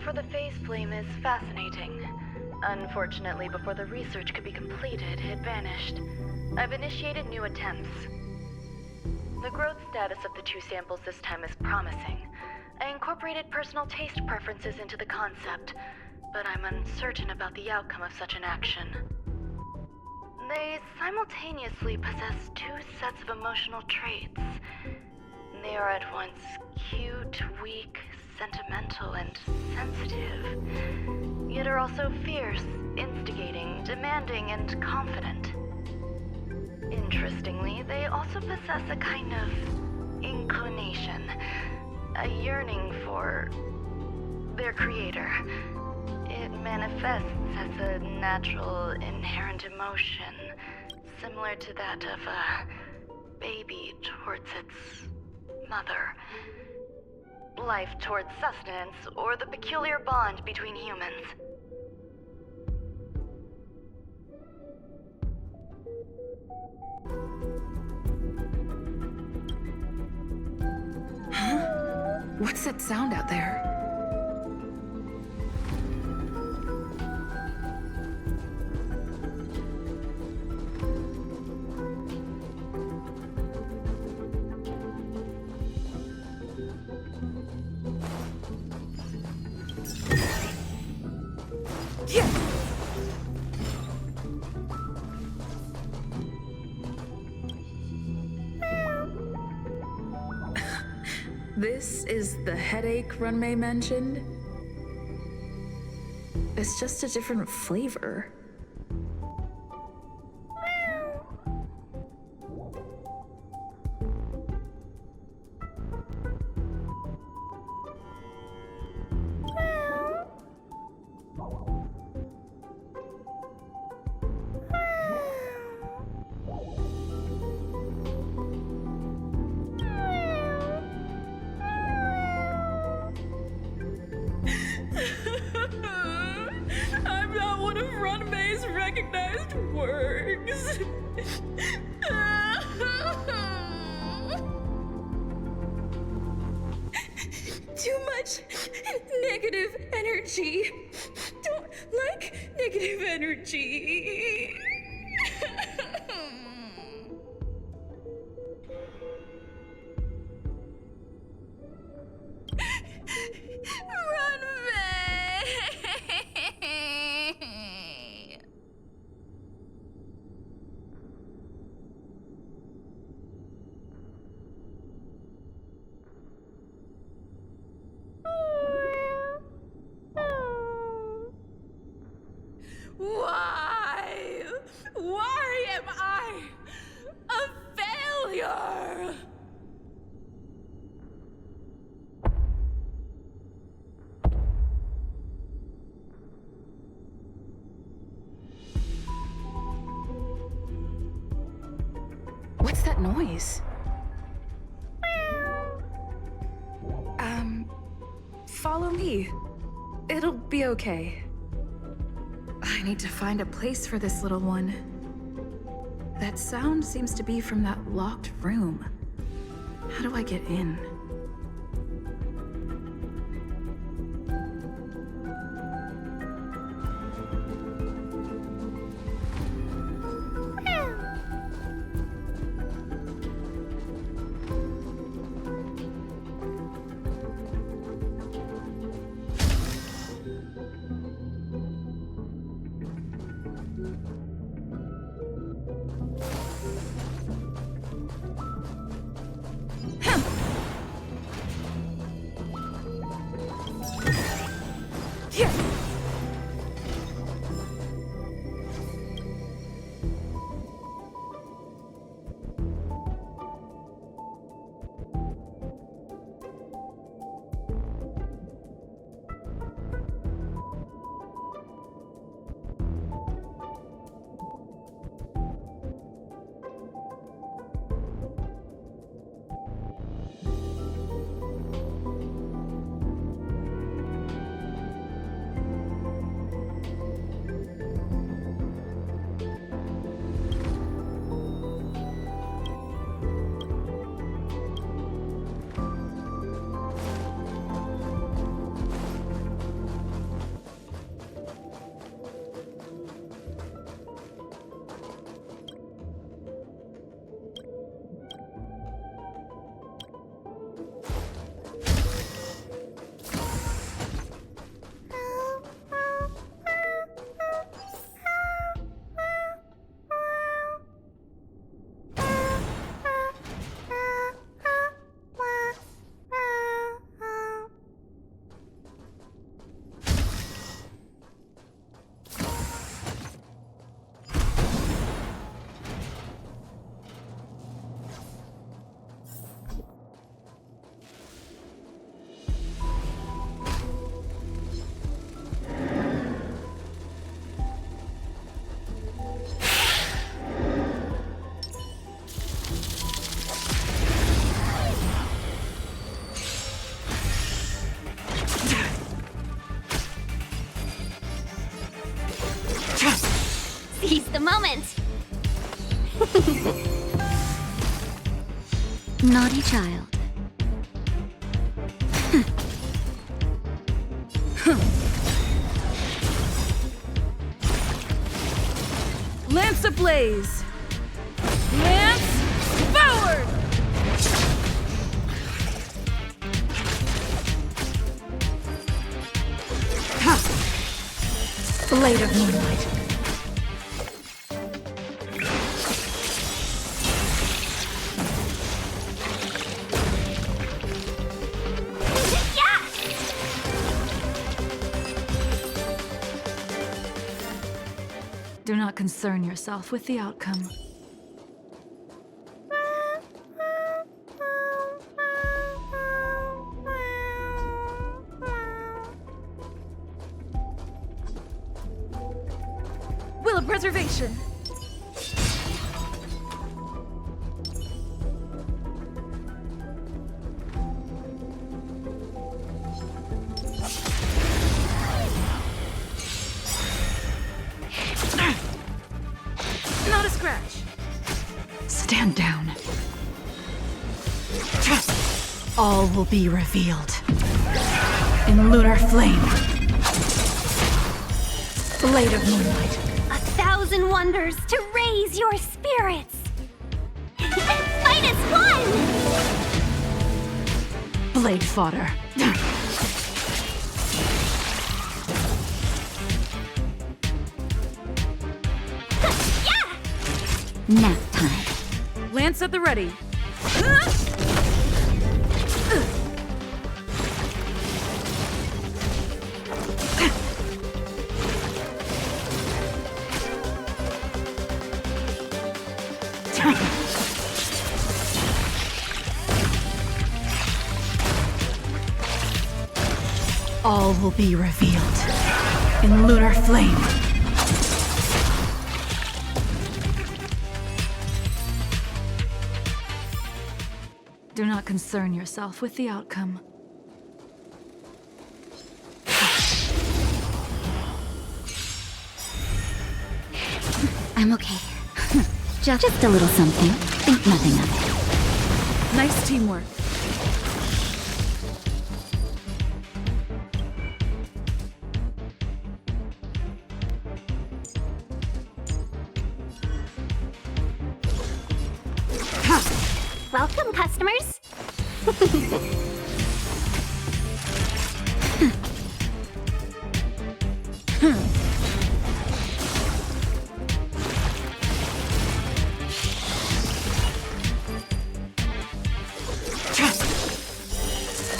for the phase flame is fascinating. Unfortunately, before the research could be completed, it vanished. I've initiated new attempts. The growth status of the 2 samples this time is promising. I incorporated personal taste preferences into the concept, but I'm uncertain about the outcome of such an action. They simultaneously possess 2 sets of emotional traits. They are at once cute, weak, sentimental, and sensitive, yet are also fierce, instigating, demanding, and confident. Interestingly, they also possess a kind of inclination, a yearning for their creator. It manifests as a natural, inherent emotion, similar to that of a baby towards its mother. Life towards sustenance, or the peculiar bond between humans. Huh? What's that sound out there? This is the headache Ruan Mei mentioned? It's just a different flavor. I'm not one of Ruan Mei's recognized works. Too much negative energy. Don't like negative energy. Ruan Mei. Why? Why am I a failure? What's that noise? Follow me. It'll be okay. I need to find a place for this little one. That sound seems to be from that locked room. How do I get in? Seize the moment! Naughty child. Lance ablaze! Lance forward! Blade of Moonlight. Do not concern yourself with the outcome. Will of preservation! Not a scratch. Stand down. All will be revealed. In lunar flame. Blade of Moonlight. 1,000 wonders to raise your spirits! Fight as one! Blade fodder. Nap time. Lance at the ready. All will be revealed. In lunar flame. Do not concern yourself with the outcome. I'm okay. Just a little something. Think nothing of it. Nice teamwork. Welcome, customers.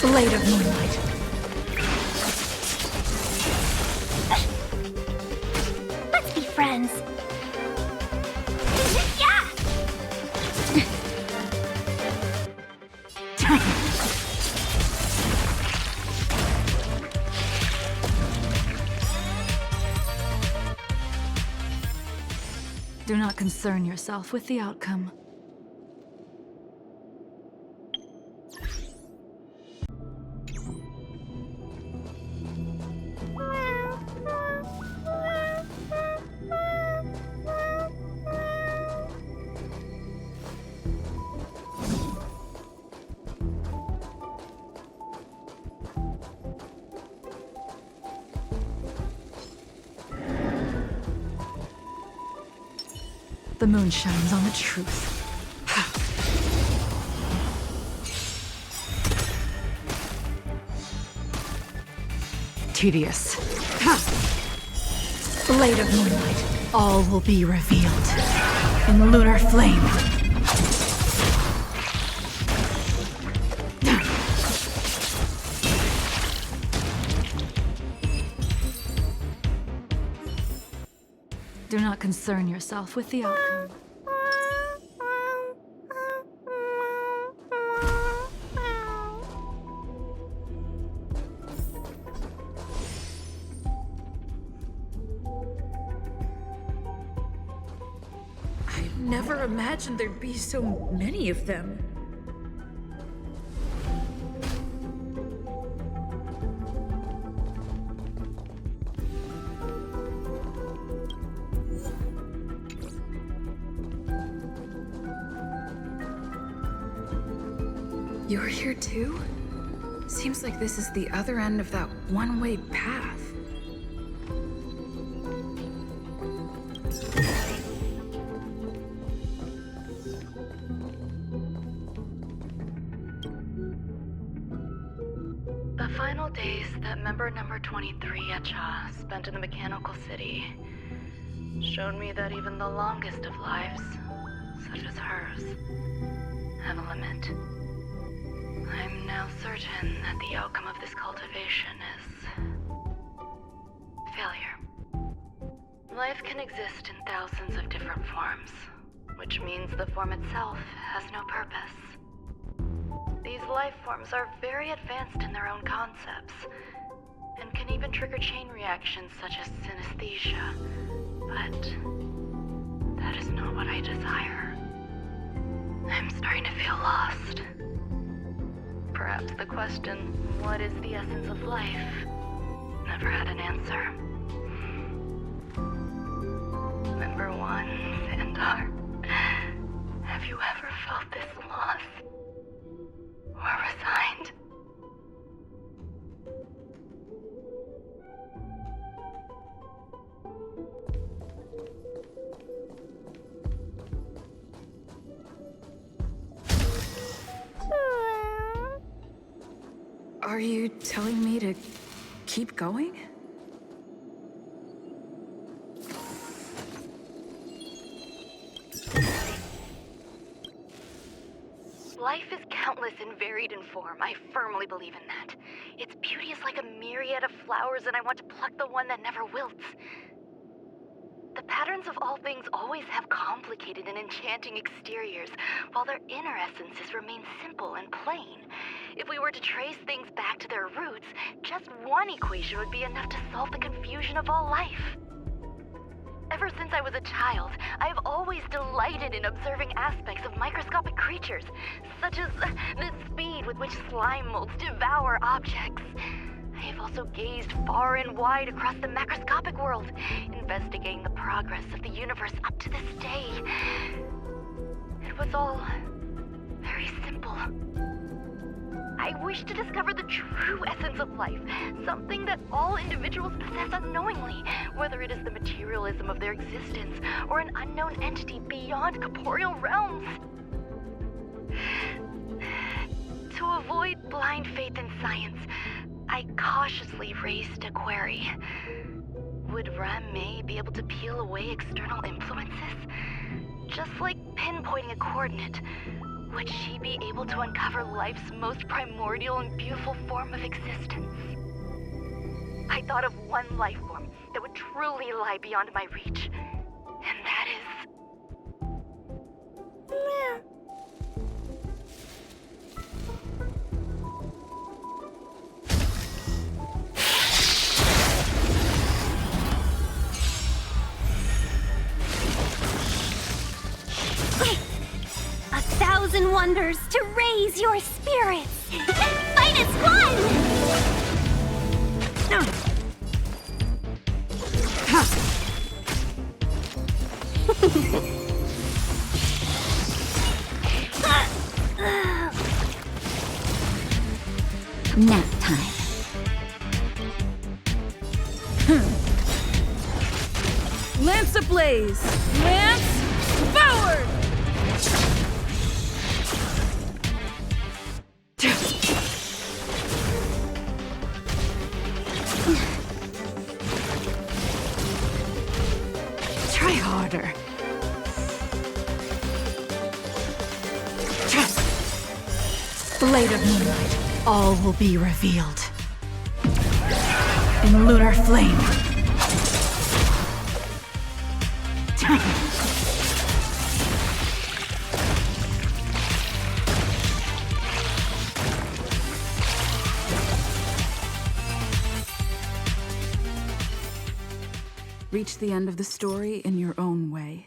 Blade of Moonlight. Let's be friends. Do not concern yourself with the outcome. The moon shines on the truth. Tedious. Blade of Moonlight. All will be revealed. In lunar flame. Do not concern yourself with the outcome. I never imagined there'd be so many of them. You're here too? Seems like this is the other end of that one-way path. The final days that member number 23 at Cha spent in the mechanical city showed me that even the longest of lives, such as hers, have a limit. I'm now certain that the outcome of this cultivation is failure. Life can exist in thousands of different forms, which means the form itself has no purpose. These life forms are very advanced in their own concepts, and can even trigger chain reactions such as synesthesia, but that is not what I desire. I'm starting to feel lost. Perhaps the question, what is the essence of life, never had an answer. Member 1, Xandar, have you ever felt this lost? Or resigned? Are you telling me to keep going? Life is countless and varied in form. I firmly believe in that. Its beauty is like a myriad of flowers, and I want to pluck the one that never wilts. The patterns of all things always have complicated and enchanting exteriors, while their inner essences remain simple and plain. If we were to trace things back to their roots, just one equation would be enough to solve the confusion of all life. Ever since I was a child, I have always delighted in observing aspects of microscopic creatures, such as the speed with which slime molds devour objects. I have also gazed far and wide across the macroscopic world, investigating the progress of the universe up to this day. It was all very simple. I wish to discover the true essence of life, something that all individuals possess unknowingly, whether it is the materialism of their existence or an unknown entity beyond corporeal realms. To avoid blind faith in science, I cautiously raised a query. Would Ruan Mei be able to peel away external influences? Just like pinpointing a coordinate, would she be able to uncover life's most primordial and beautiful form of existence? I thought of one life form that would truly lie beyond my reach, and that is... A thousand wonders to raise your spirits and fight as one! Nap time. Lance ablaze! Lance forward! Try harder. Blade of Moonlight, all will be revealed. In lunar flame. Reach the end of the story in your own way.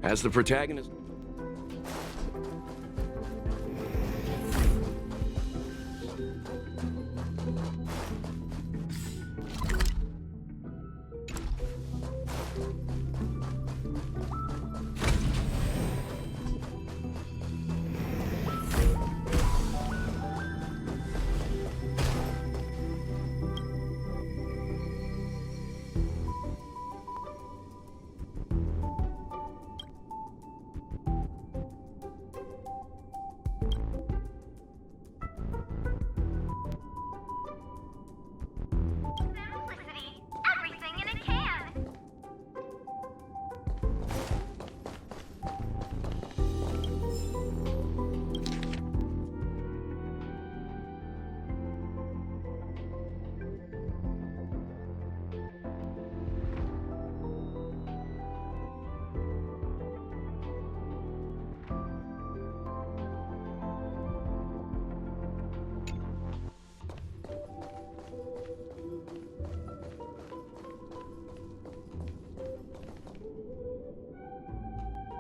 As the protagonist... Everything in a can!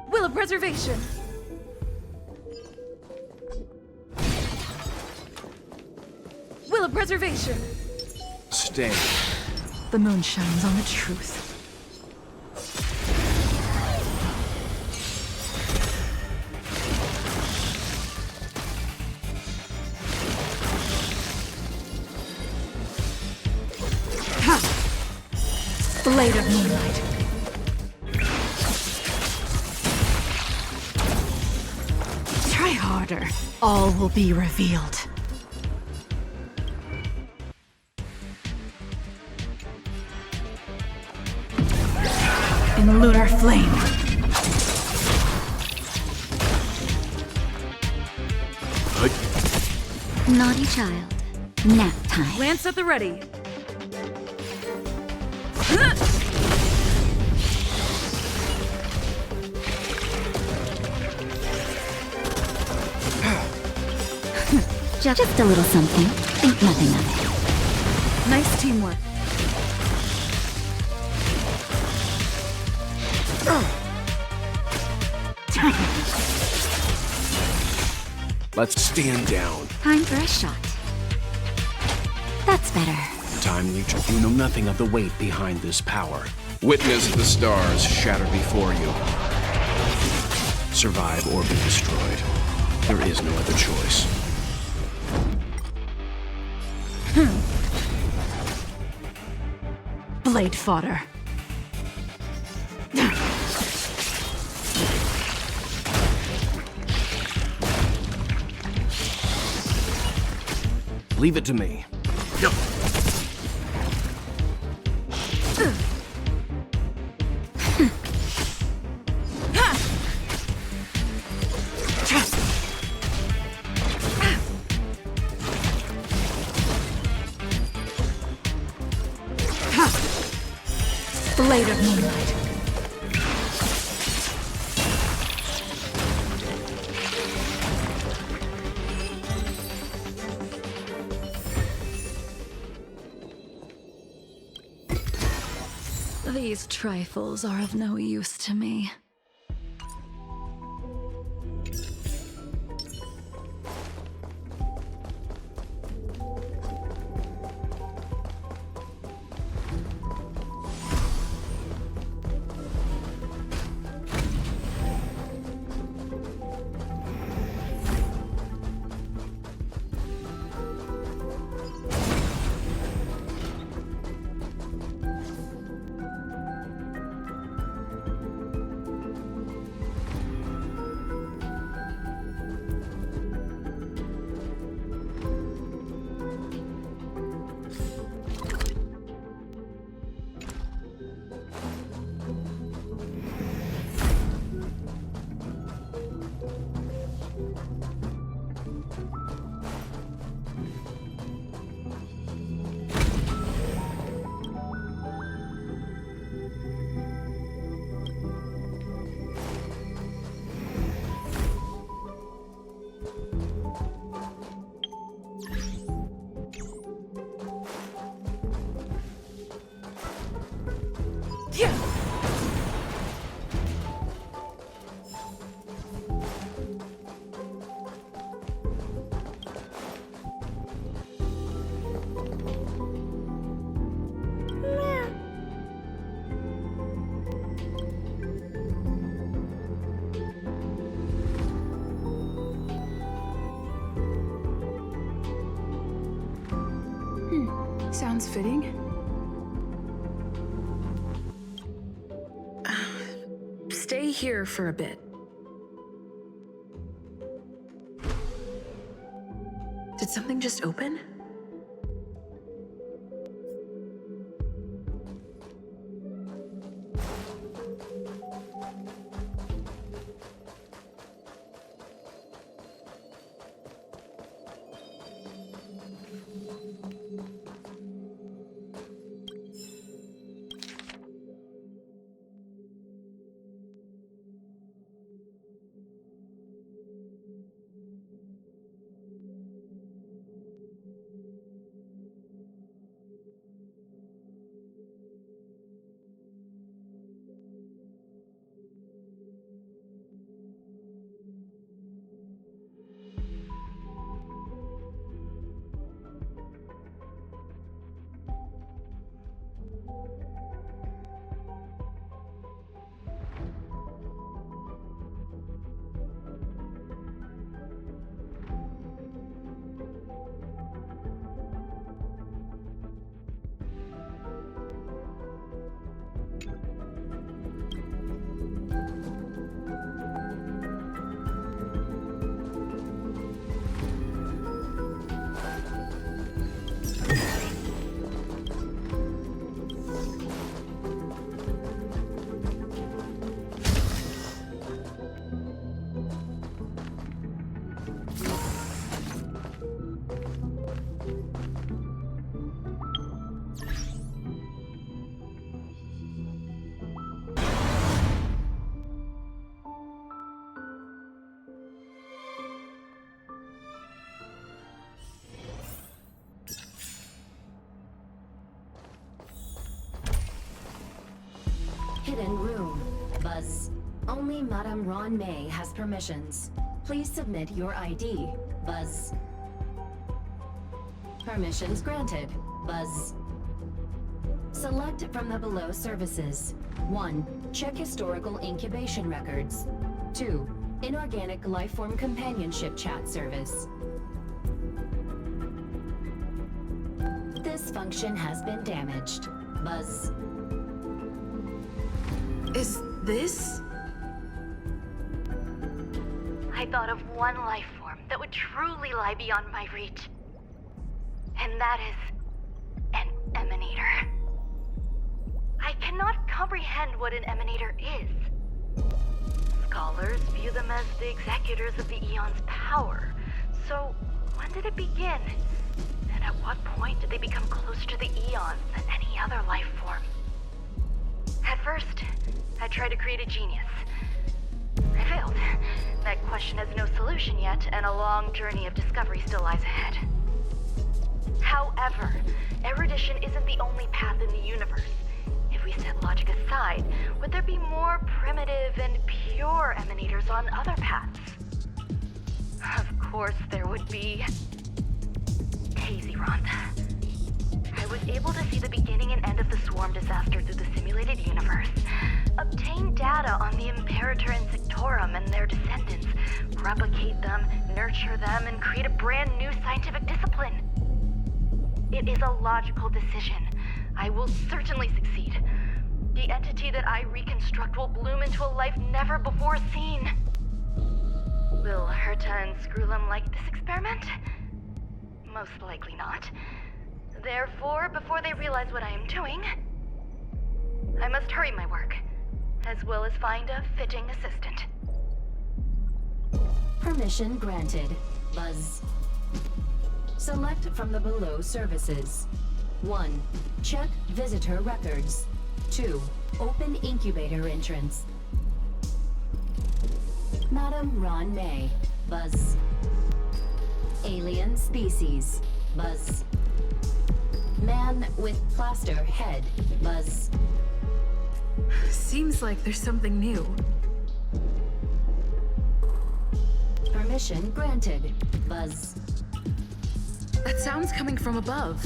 Will of Preservation! Will of Preservation! Stay. The moon shines on the truth. Ha! Blade of Moonlight. Try harder. All will be revealed. In lunar flame. Naughty child. Nap time. Lance at the ready. Just a little something. Think nothing of it. Nice teamwork. Let's stand down. Time for a shot. That's better. Time you know nothing of the weight behind this power. Witness the stars shatter before you. Survive or be destroyed. There is no other choice. Blade fodder. Leave it to me. Blade of Moonlight. These trifles are of no use to me. sounds fitting. Stay here for a bit. Did something just open? Hidden room. Buzz. Only Madame Ruan Mei has permissions. Please submit your ID. Buzz. Permissions granted. Buzz. Select from the below services. 1. Check historical incubation records. 2. Inorganic lifeform companionship chat service. This function has been damaged. Buzz. Is this? I thought of one life form that would truly lie beyond my reach. And that is an emanator. I cannot comprehend what an emanator is. Scholars view them as the executors of the Eon's power. So, when did it begin? And at what point did they become closer to the Eons than any other life form? At first, I tried to create a genius. I failed. That question has no solution yet, and a long journey of discovery still lies ahead. However, erudition isn't the only path in the universe. If we set logic aside, would there be more primitive and pure emanators on other paths? Of course there would be. Tazyron. I was able to see the beginning and end of the swarm disaster through the simulated universe, obtain data on the Imperator and Sectorum and their descendants, replicate them, nurture them, and create a brand new scientific discipline. It is a logical decision. I will certainly succeed. The entity that I reconstruct will bloom into a life never before seen. Will Herta and Skrulum like this experiment? Most likely not. Therefore, before they realize what I am doing, I must hurry my work, as well as find a fitting assistant. Permission granted. Buzz. Select from the below services. 1. Check visitor records. 2. Open incubator entrance. Madame Ruan Mei. Buzz. Alien species. Buzz. Man with plaster head. Buzz. Seems like there's something new. Permission granted. Buzz. That sound's coming from above.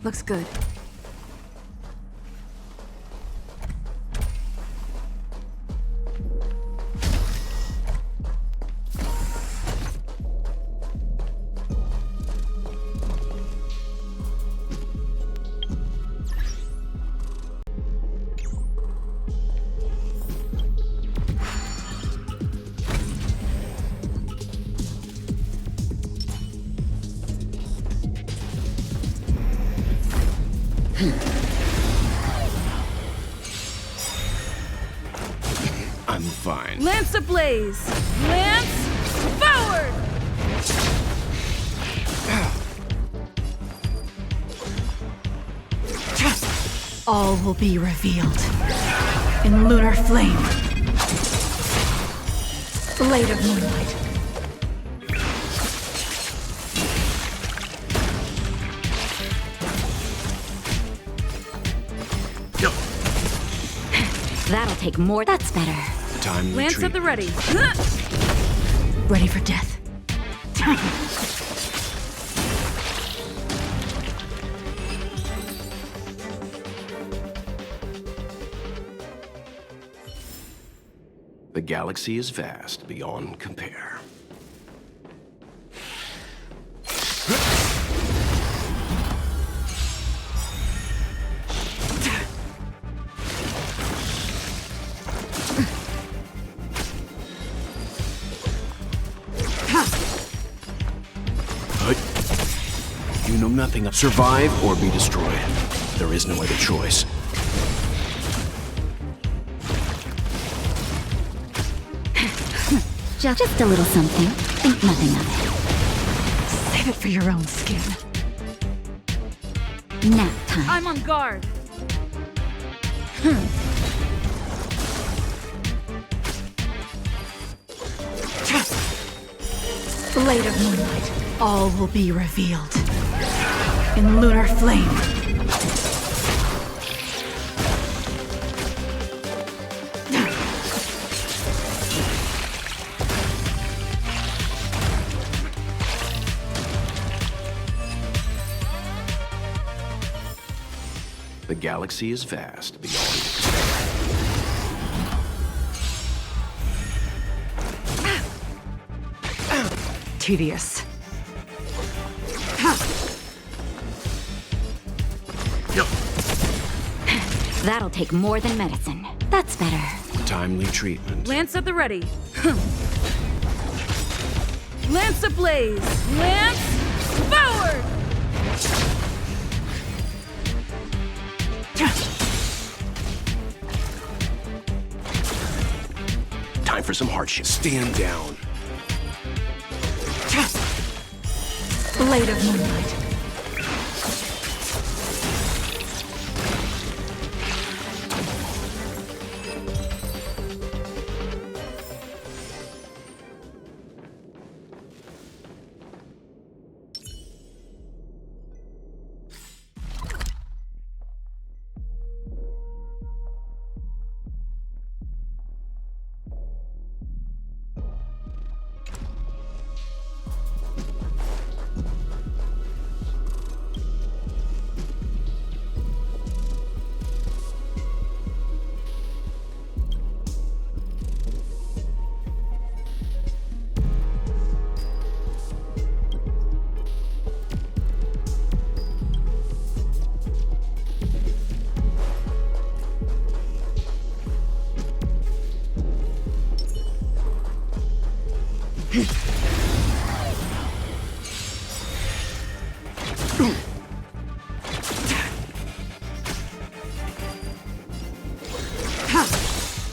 Looks good. I'm fine. Lance ablaze! Lance forward! All will be revealed in lunar flame. Blade of moonlight. That'll take more. That's better. Time to Lance at the ready. Ready for death. The galaxy is vast beyond compare. You know nothing of survive or be destroyed. There is no other choice. Just a little something. Think nothing of it. Save it for your own skin. Nap time. I'm on guard. Blade of moonlight. All will be revealed in lunar flame. The galaxy is vast beyond compare. Tedious. That'll take more than medicine. That's better. Timely treatment. Lance at the ready. Lance ablaze! Lance forward! Time for some hardship. Stand down. Blade of moonlight.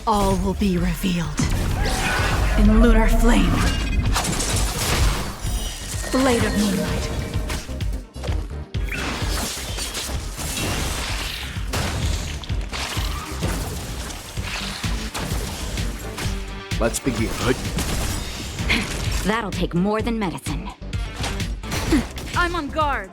All will be revealed in lunar flame. Blade of moonlight. Let's begin. That'll take more than medicine. I'm on guard.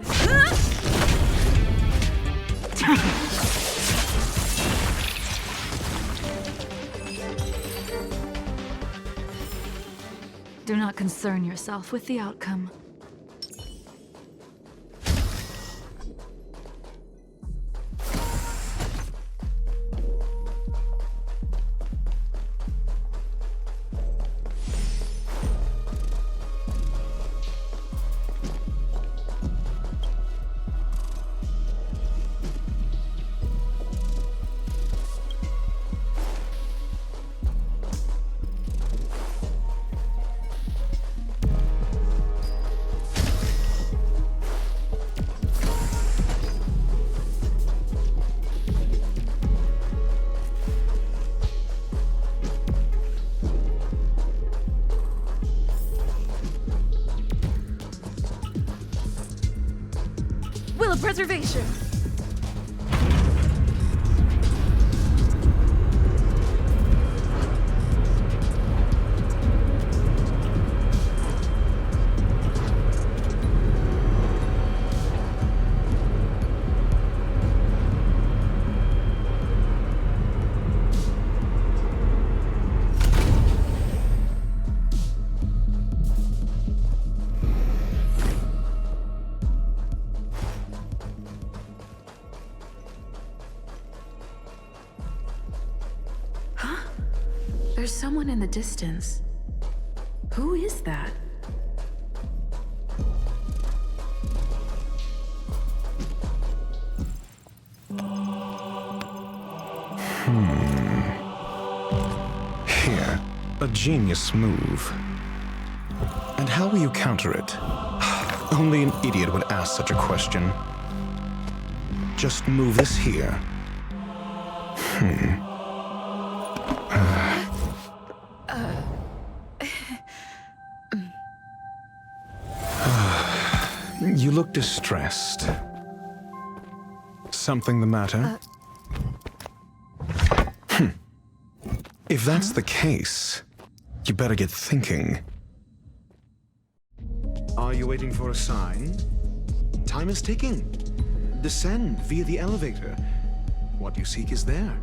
Do not concern yourself with the outcome. reservation. There's someone in the distance. Who is that? Here, a genius move. And how will you counter it? Only an idiot would ask such a question. Just move this here. You look distressed. Something the matter? If that's the case, you better get thinking. Are you waiting for a sign? Time is ticking. Descend via the elevator. What you seek is there.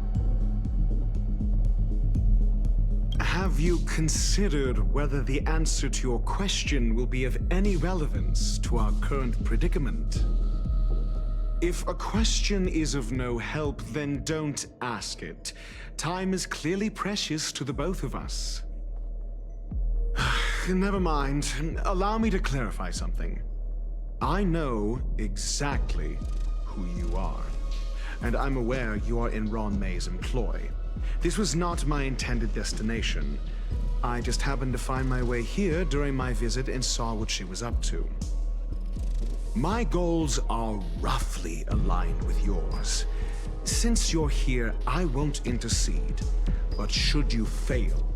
Have you considered whether the answer to your question will be of any relevance to our current predicament? If a question is of no help, then don't ask it. Time is clearly precious to the both of us. Never mind. Allow me to clarify something. I know exactly who you are, and I'm aware you are in Ruan Mei's employ. This was not my intended destination. I just happened to find my way here during my visit and saw what she was up to. My goals are roughly aligned with yours. Since you're here, I won't intercede. But should you fail,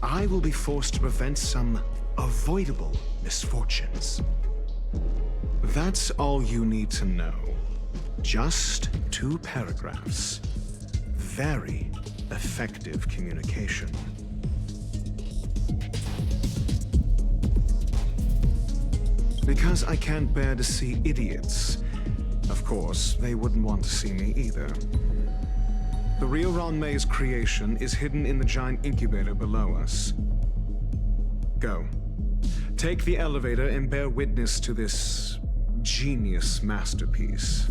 I will be forced to prevent some avoidable misfortunes. That's all you need to know. Just 2 paragraphs. Very effective communication. Because I can't bear to see idiots. Of course, they wouldn't want to see me either. The real Ruan Mei's creation is hidden in the giant incubator below us. Go. Take the elevator and bear witness to this genius masterpiece.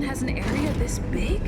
Has an area this big?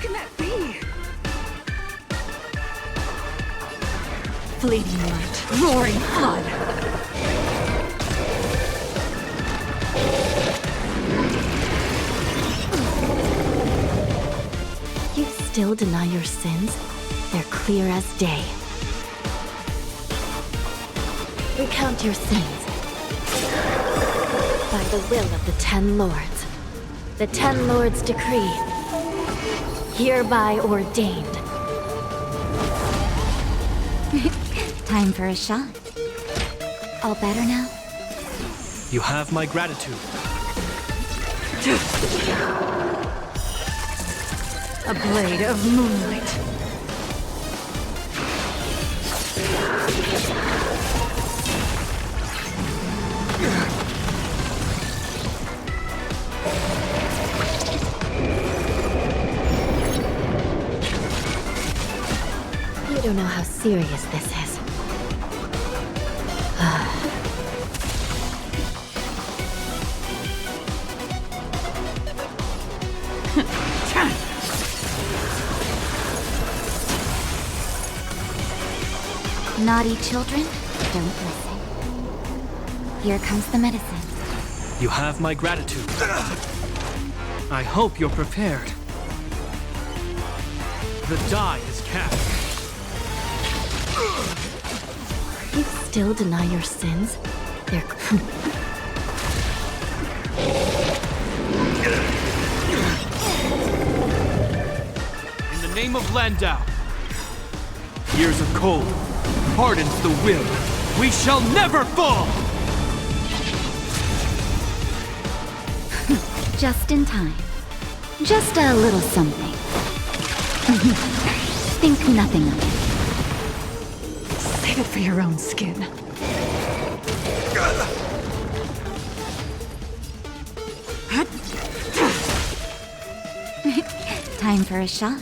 can that be? Fleeting light, roaring flood. You still deny your sins? They're clear as day. Recount your sins. By the will of the Ten Lords. The Ten Lords decree. Hereby ordained. Time for a shot. All better now? You have my gratitude. A blade of moonlight. You don't know how serious this is. Naughty children, don't listen. Here comes the medicine. You have my gratitude. I hope you're prepared. The die is cast. You still deny your sins? They're... In the name of Landau, years of cold hardens the will. We shall never fall! Just in time. Just a little something. Think nothing of it. Save it for your own skin. Time for a shot.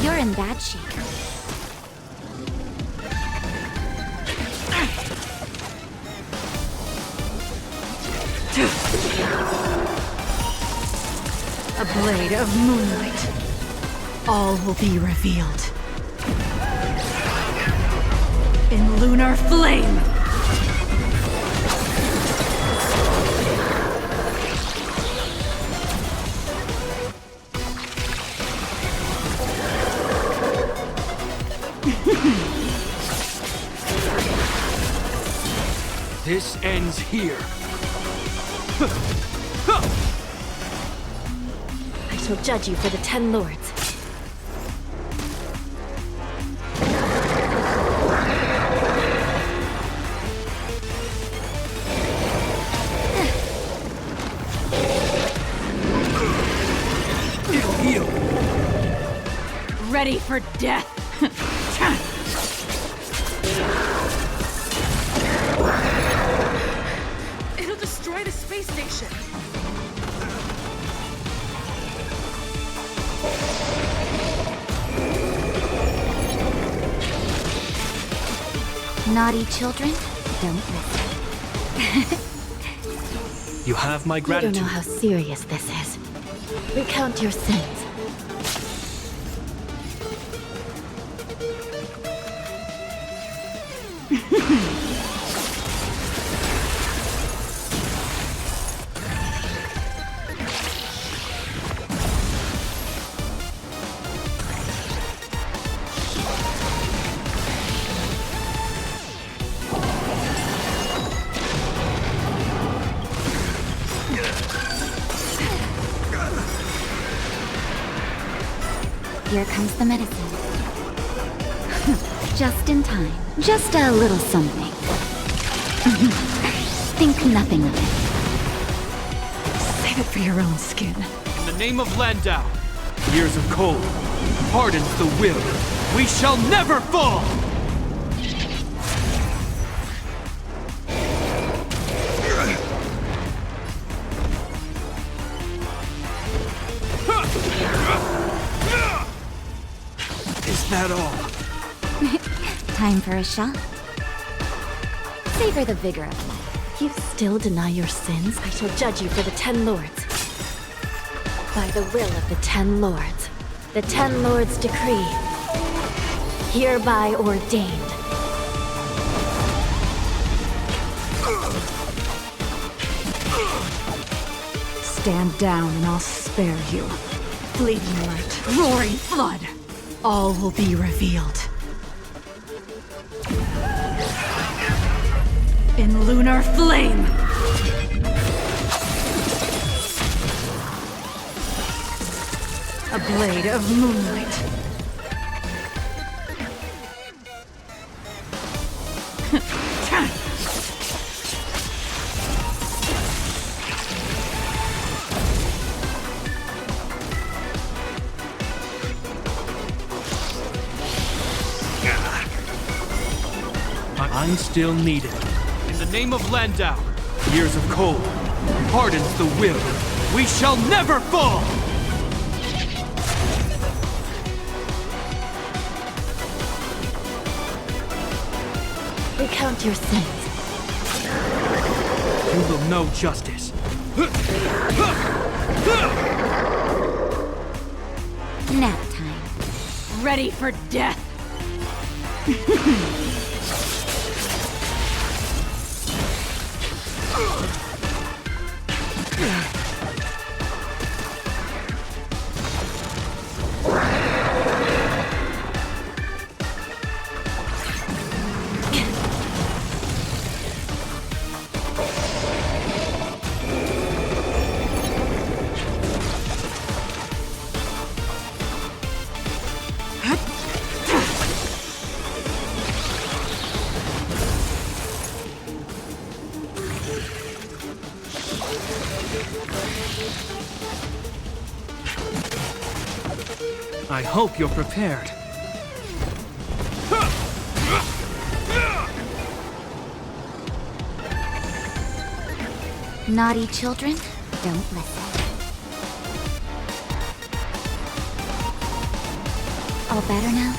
You're in bad shape. A blade of moonlight. All will be revealed. In lunar flame! This ends here. I shall judge you for the Ten Lords. It'll heal. Ready for death. It'll destroy the space station. Naughty children, don't listen. You have my gratitude. You don't know how serious this is. Recount your sins. Here comes the medicine. Just in time. Just a little something. Think nothing of it. Save it for your own skin. In the name of Landau, years of cold hardens the will. We shall never fall! Is that all? Time for a shot. Savor the vigor of life. You still deny your sins? I shall judge you for the Ten Lords. By the will of the Ten Lords. The Ten Lords' decree, hereby ordained. Stand down and I'll spare you. Fleeting light, roaring flood. All will be revealed. In lunar flame! A blade of moonlight. I'm still needed. In the name of Landau, years of cold hardens the will. We shall never fall! Recount your sins. You will know justice. Nap time. Ready for death. I hope you're prepared. Naughty children, don't listen. All better now?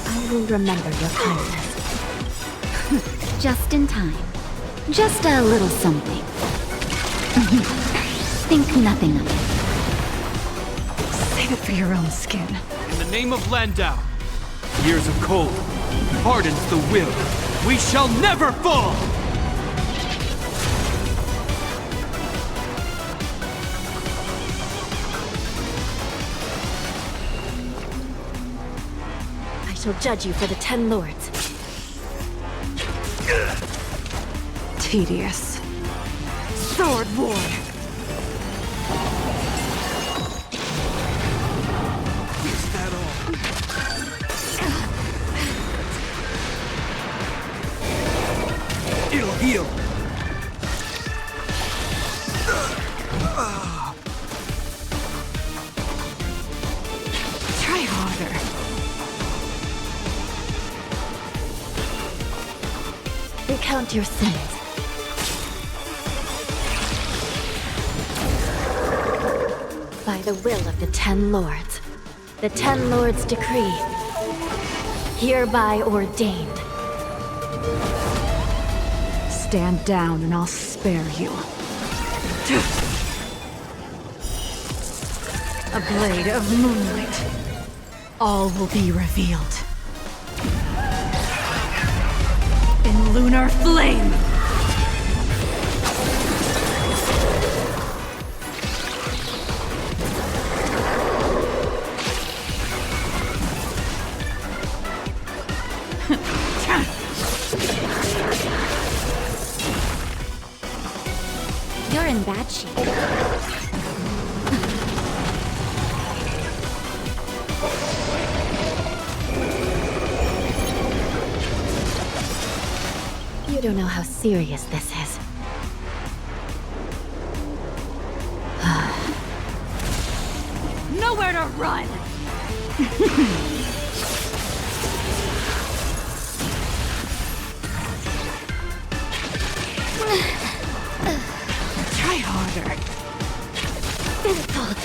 I will remember your kindness. Just in time. Just a little something. Think nothing of it. Save it for your own skin. In the name of Landau, years of cold hardens the will. We shall never fall! I shall judge you for the Ten Lords. Tedious. Sword Ward! It'll heal. Try harder. Recount your sins. By the will of the Ten Lords, the Ten Lords' decree, hereby ordained. Stand down and I'll spare you. A blade of moonlight. All will be revealed. In lunar flame! You're in bad shape. You don't know how serious this is. Nowhere to run! Try harder. Difficult.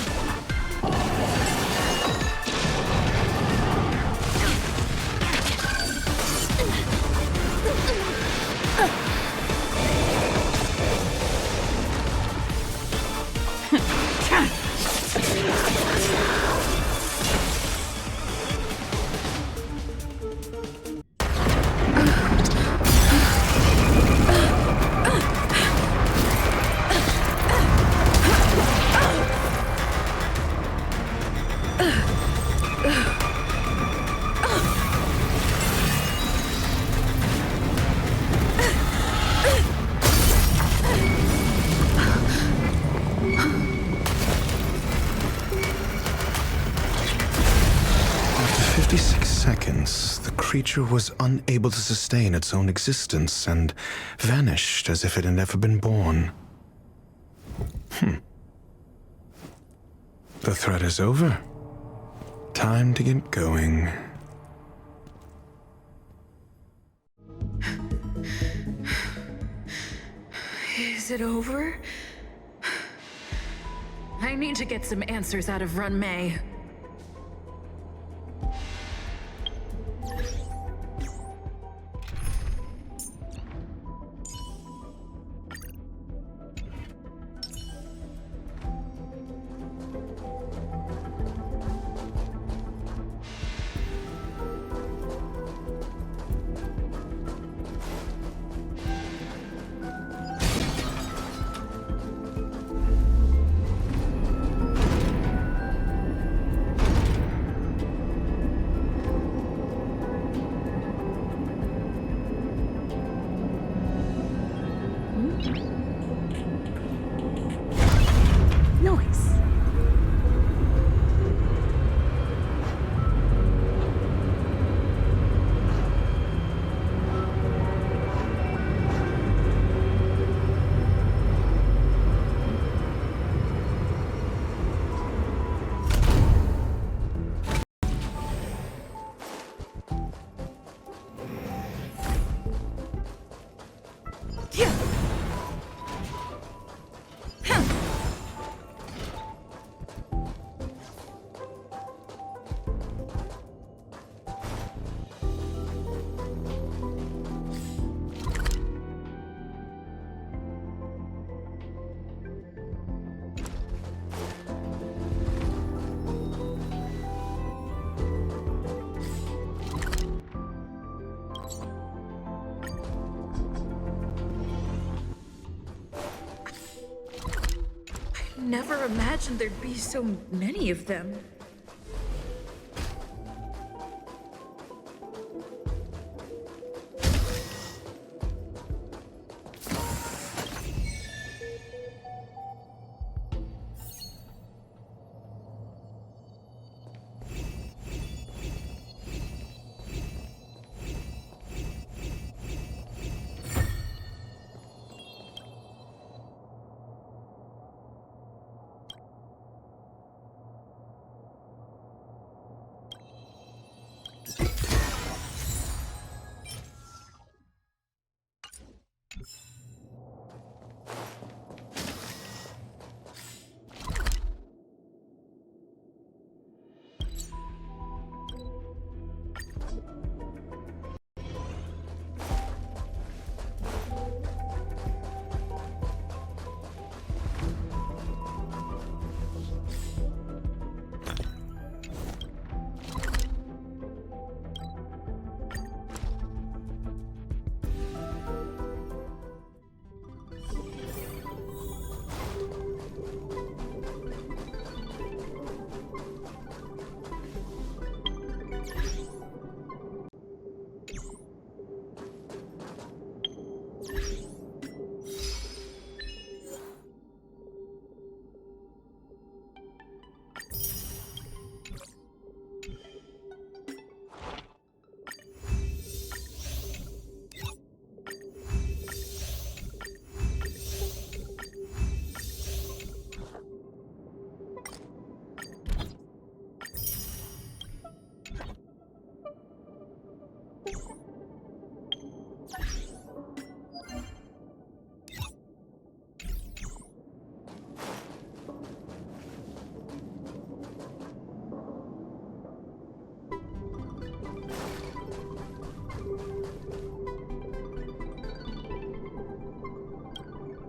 After 56 seconds, the creature was unable to sustain its own existence and vanished as if it had never been born. The threat is over. Time to get going. Is it over? I need to get some answers out of Ruan Mei. Never imagined there'd be so many of them.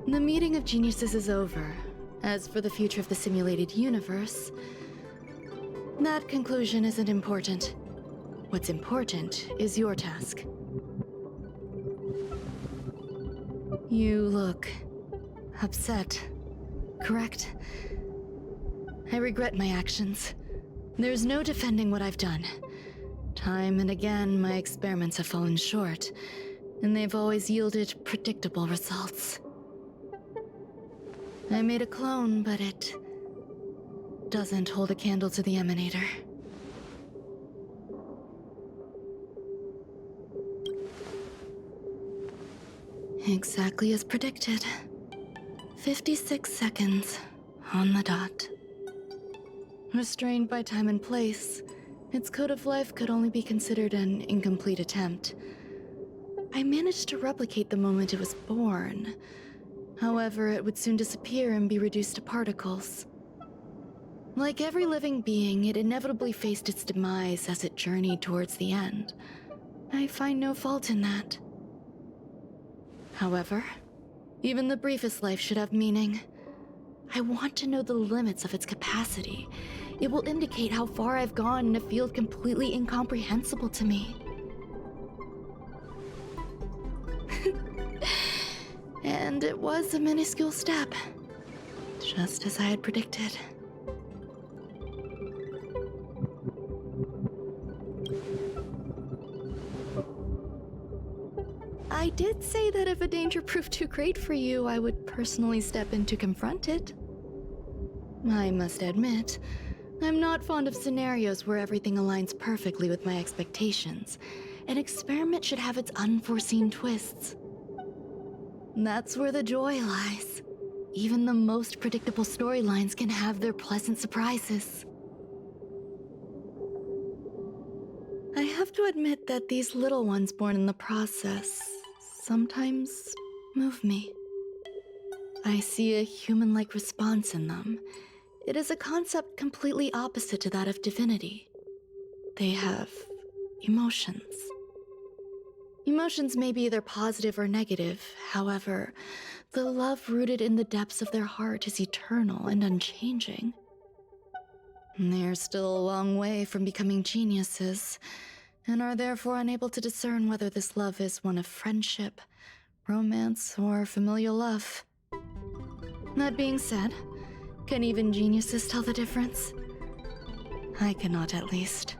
The meeting of geniuses is over. As for the future of the simulated universe, that conclusion isn't important. What's important is your task. You look upset, correct? I regret my actions. There's no defending what I've done. Time and again, my experiments have fallen short, and they've always yielded predictable results. I made a clone, but it doesn't hold a candle to the Emanator. Exactly as predicted. 56 seconds on the dot. Restrained by time and place, its code of life could only be considered an incomplete attempt. I managed to replicate the moment it was born. However, it would soon disappear and be reduced to particles. Like every living being, it inevitably faced its demise as it journeyed towards the end. I find no fault in that. However, even the briefest life should have meaning. I want to know the limits of its capacity. It will indicate how far I've gone in a field completely incomprehensible to me. And it was a minuscule step, just as I had predicted. I did say that if a danger proved too great for you, I would personally step in to confront it. I must admit, I'm not fond of scenarios where everything aligns perfectly with my expectations. An experiment should have its unforeseen twists. That's where the joy lies. Even the most predictable storylines can have their pleasant surprises. I have to admit that these little ones born in the process sometimes move me. I see a human-like response in them. It is a concept completely opposite to that of divinity. They have emotions. Emotions may be either positive or negative. However, the love rooted in the depths of their heart is eternal and unchanging. They're still a long way from becoming geniuses, and are therefore unable to discern whether this love is one of friendship, romance, or familial love. That being said, can even geniuses tell the difference? I cannot, at least.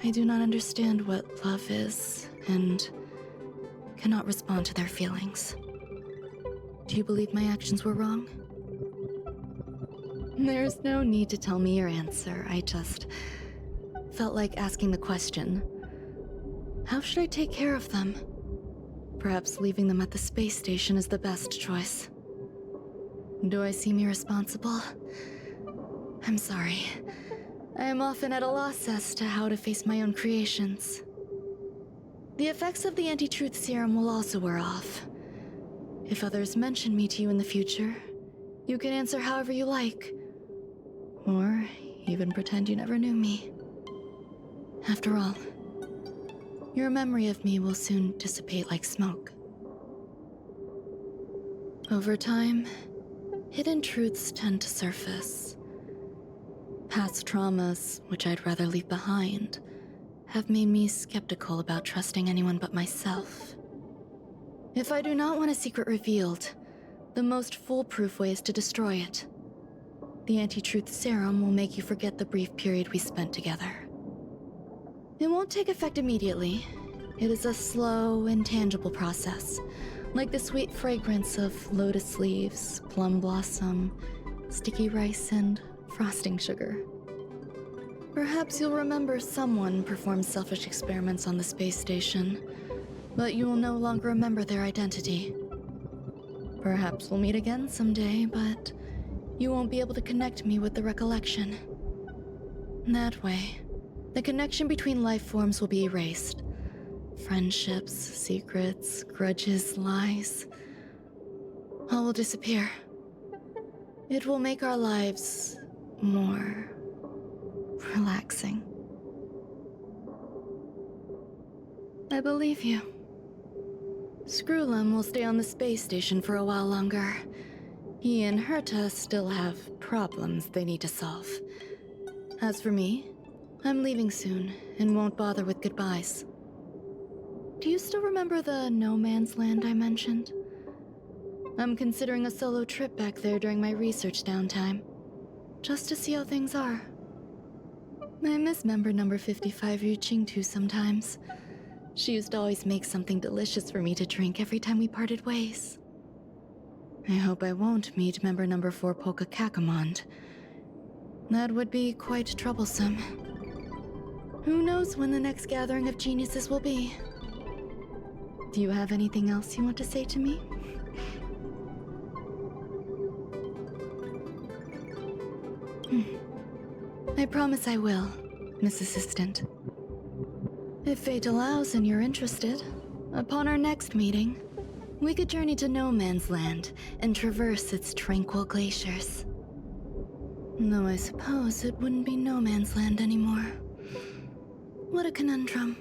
I do not understand what love is, and cannot respond to their feelings. Do you believe my actions were wrong? There's no need to tell me your answer. I just felt like asking the question. How should I take care of them? Perhaps leaving them at the space station is the best choice. Do I seem irresponsible? I'm sorry. I am often at a loss as to how to face my own creations. The effects of the anti-truth serum will also wear off. If others mention me to you in the future, you can answer however you like. Or even pretend you never knew me. After all, your memory of me will soon dissipate like smoke. Over time, hidden truths tend to surface. Past traumas, which I'd rather leave behind, have made me skeptical about trusting anyone but myself. If I do not want a secret revealed, the most foolproof way is to destroy it. The anti-truth serum will make you forget the brief period we spent together. It won't take effect immediately. It is a slow, intangible process, like the sweet fragrance of lotus leaves, plum blossom, sticky rice, and frosting sugar. Perhaps you'll remember someone performed selfish experiments on the space station, but you will no longer remember their identity. Perhaps we'll meet again someday, but you won't be able to connect me with the recollection. That way, the connection between life forms will be erased. Friendships, secrets, grudges, lies, all will disappear. It will make our lives more relaxing. I believe you. Screwlum will stay on the space station for a while longer. He and Herta still have problems they need to solve. As for me, I'm leaving soon and won't bother with goodbyes. Do you still remember the no man's land I mentioned? I'm considering a solo trip back there during my research downtime. just to see how things are. I miss member number 55 Yu Qingtu sometimes. She used to always make something delicious for me to drink every time we parted ways. I hope I won't meet member number 4 Polka Kakamond. That would be quite troublesome. Who knows when the next gathering of geniuses will be? Do you have anything else you want to say to me? I promise I will, Miss Assistant. If fate allows and you're interested, upon our next meeting, we could journey to No Man's Land and traverse its tranquil glaciers. Though I suppose it wouldn't be No Man's Land anymore. What a conundrum.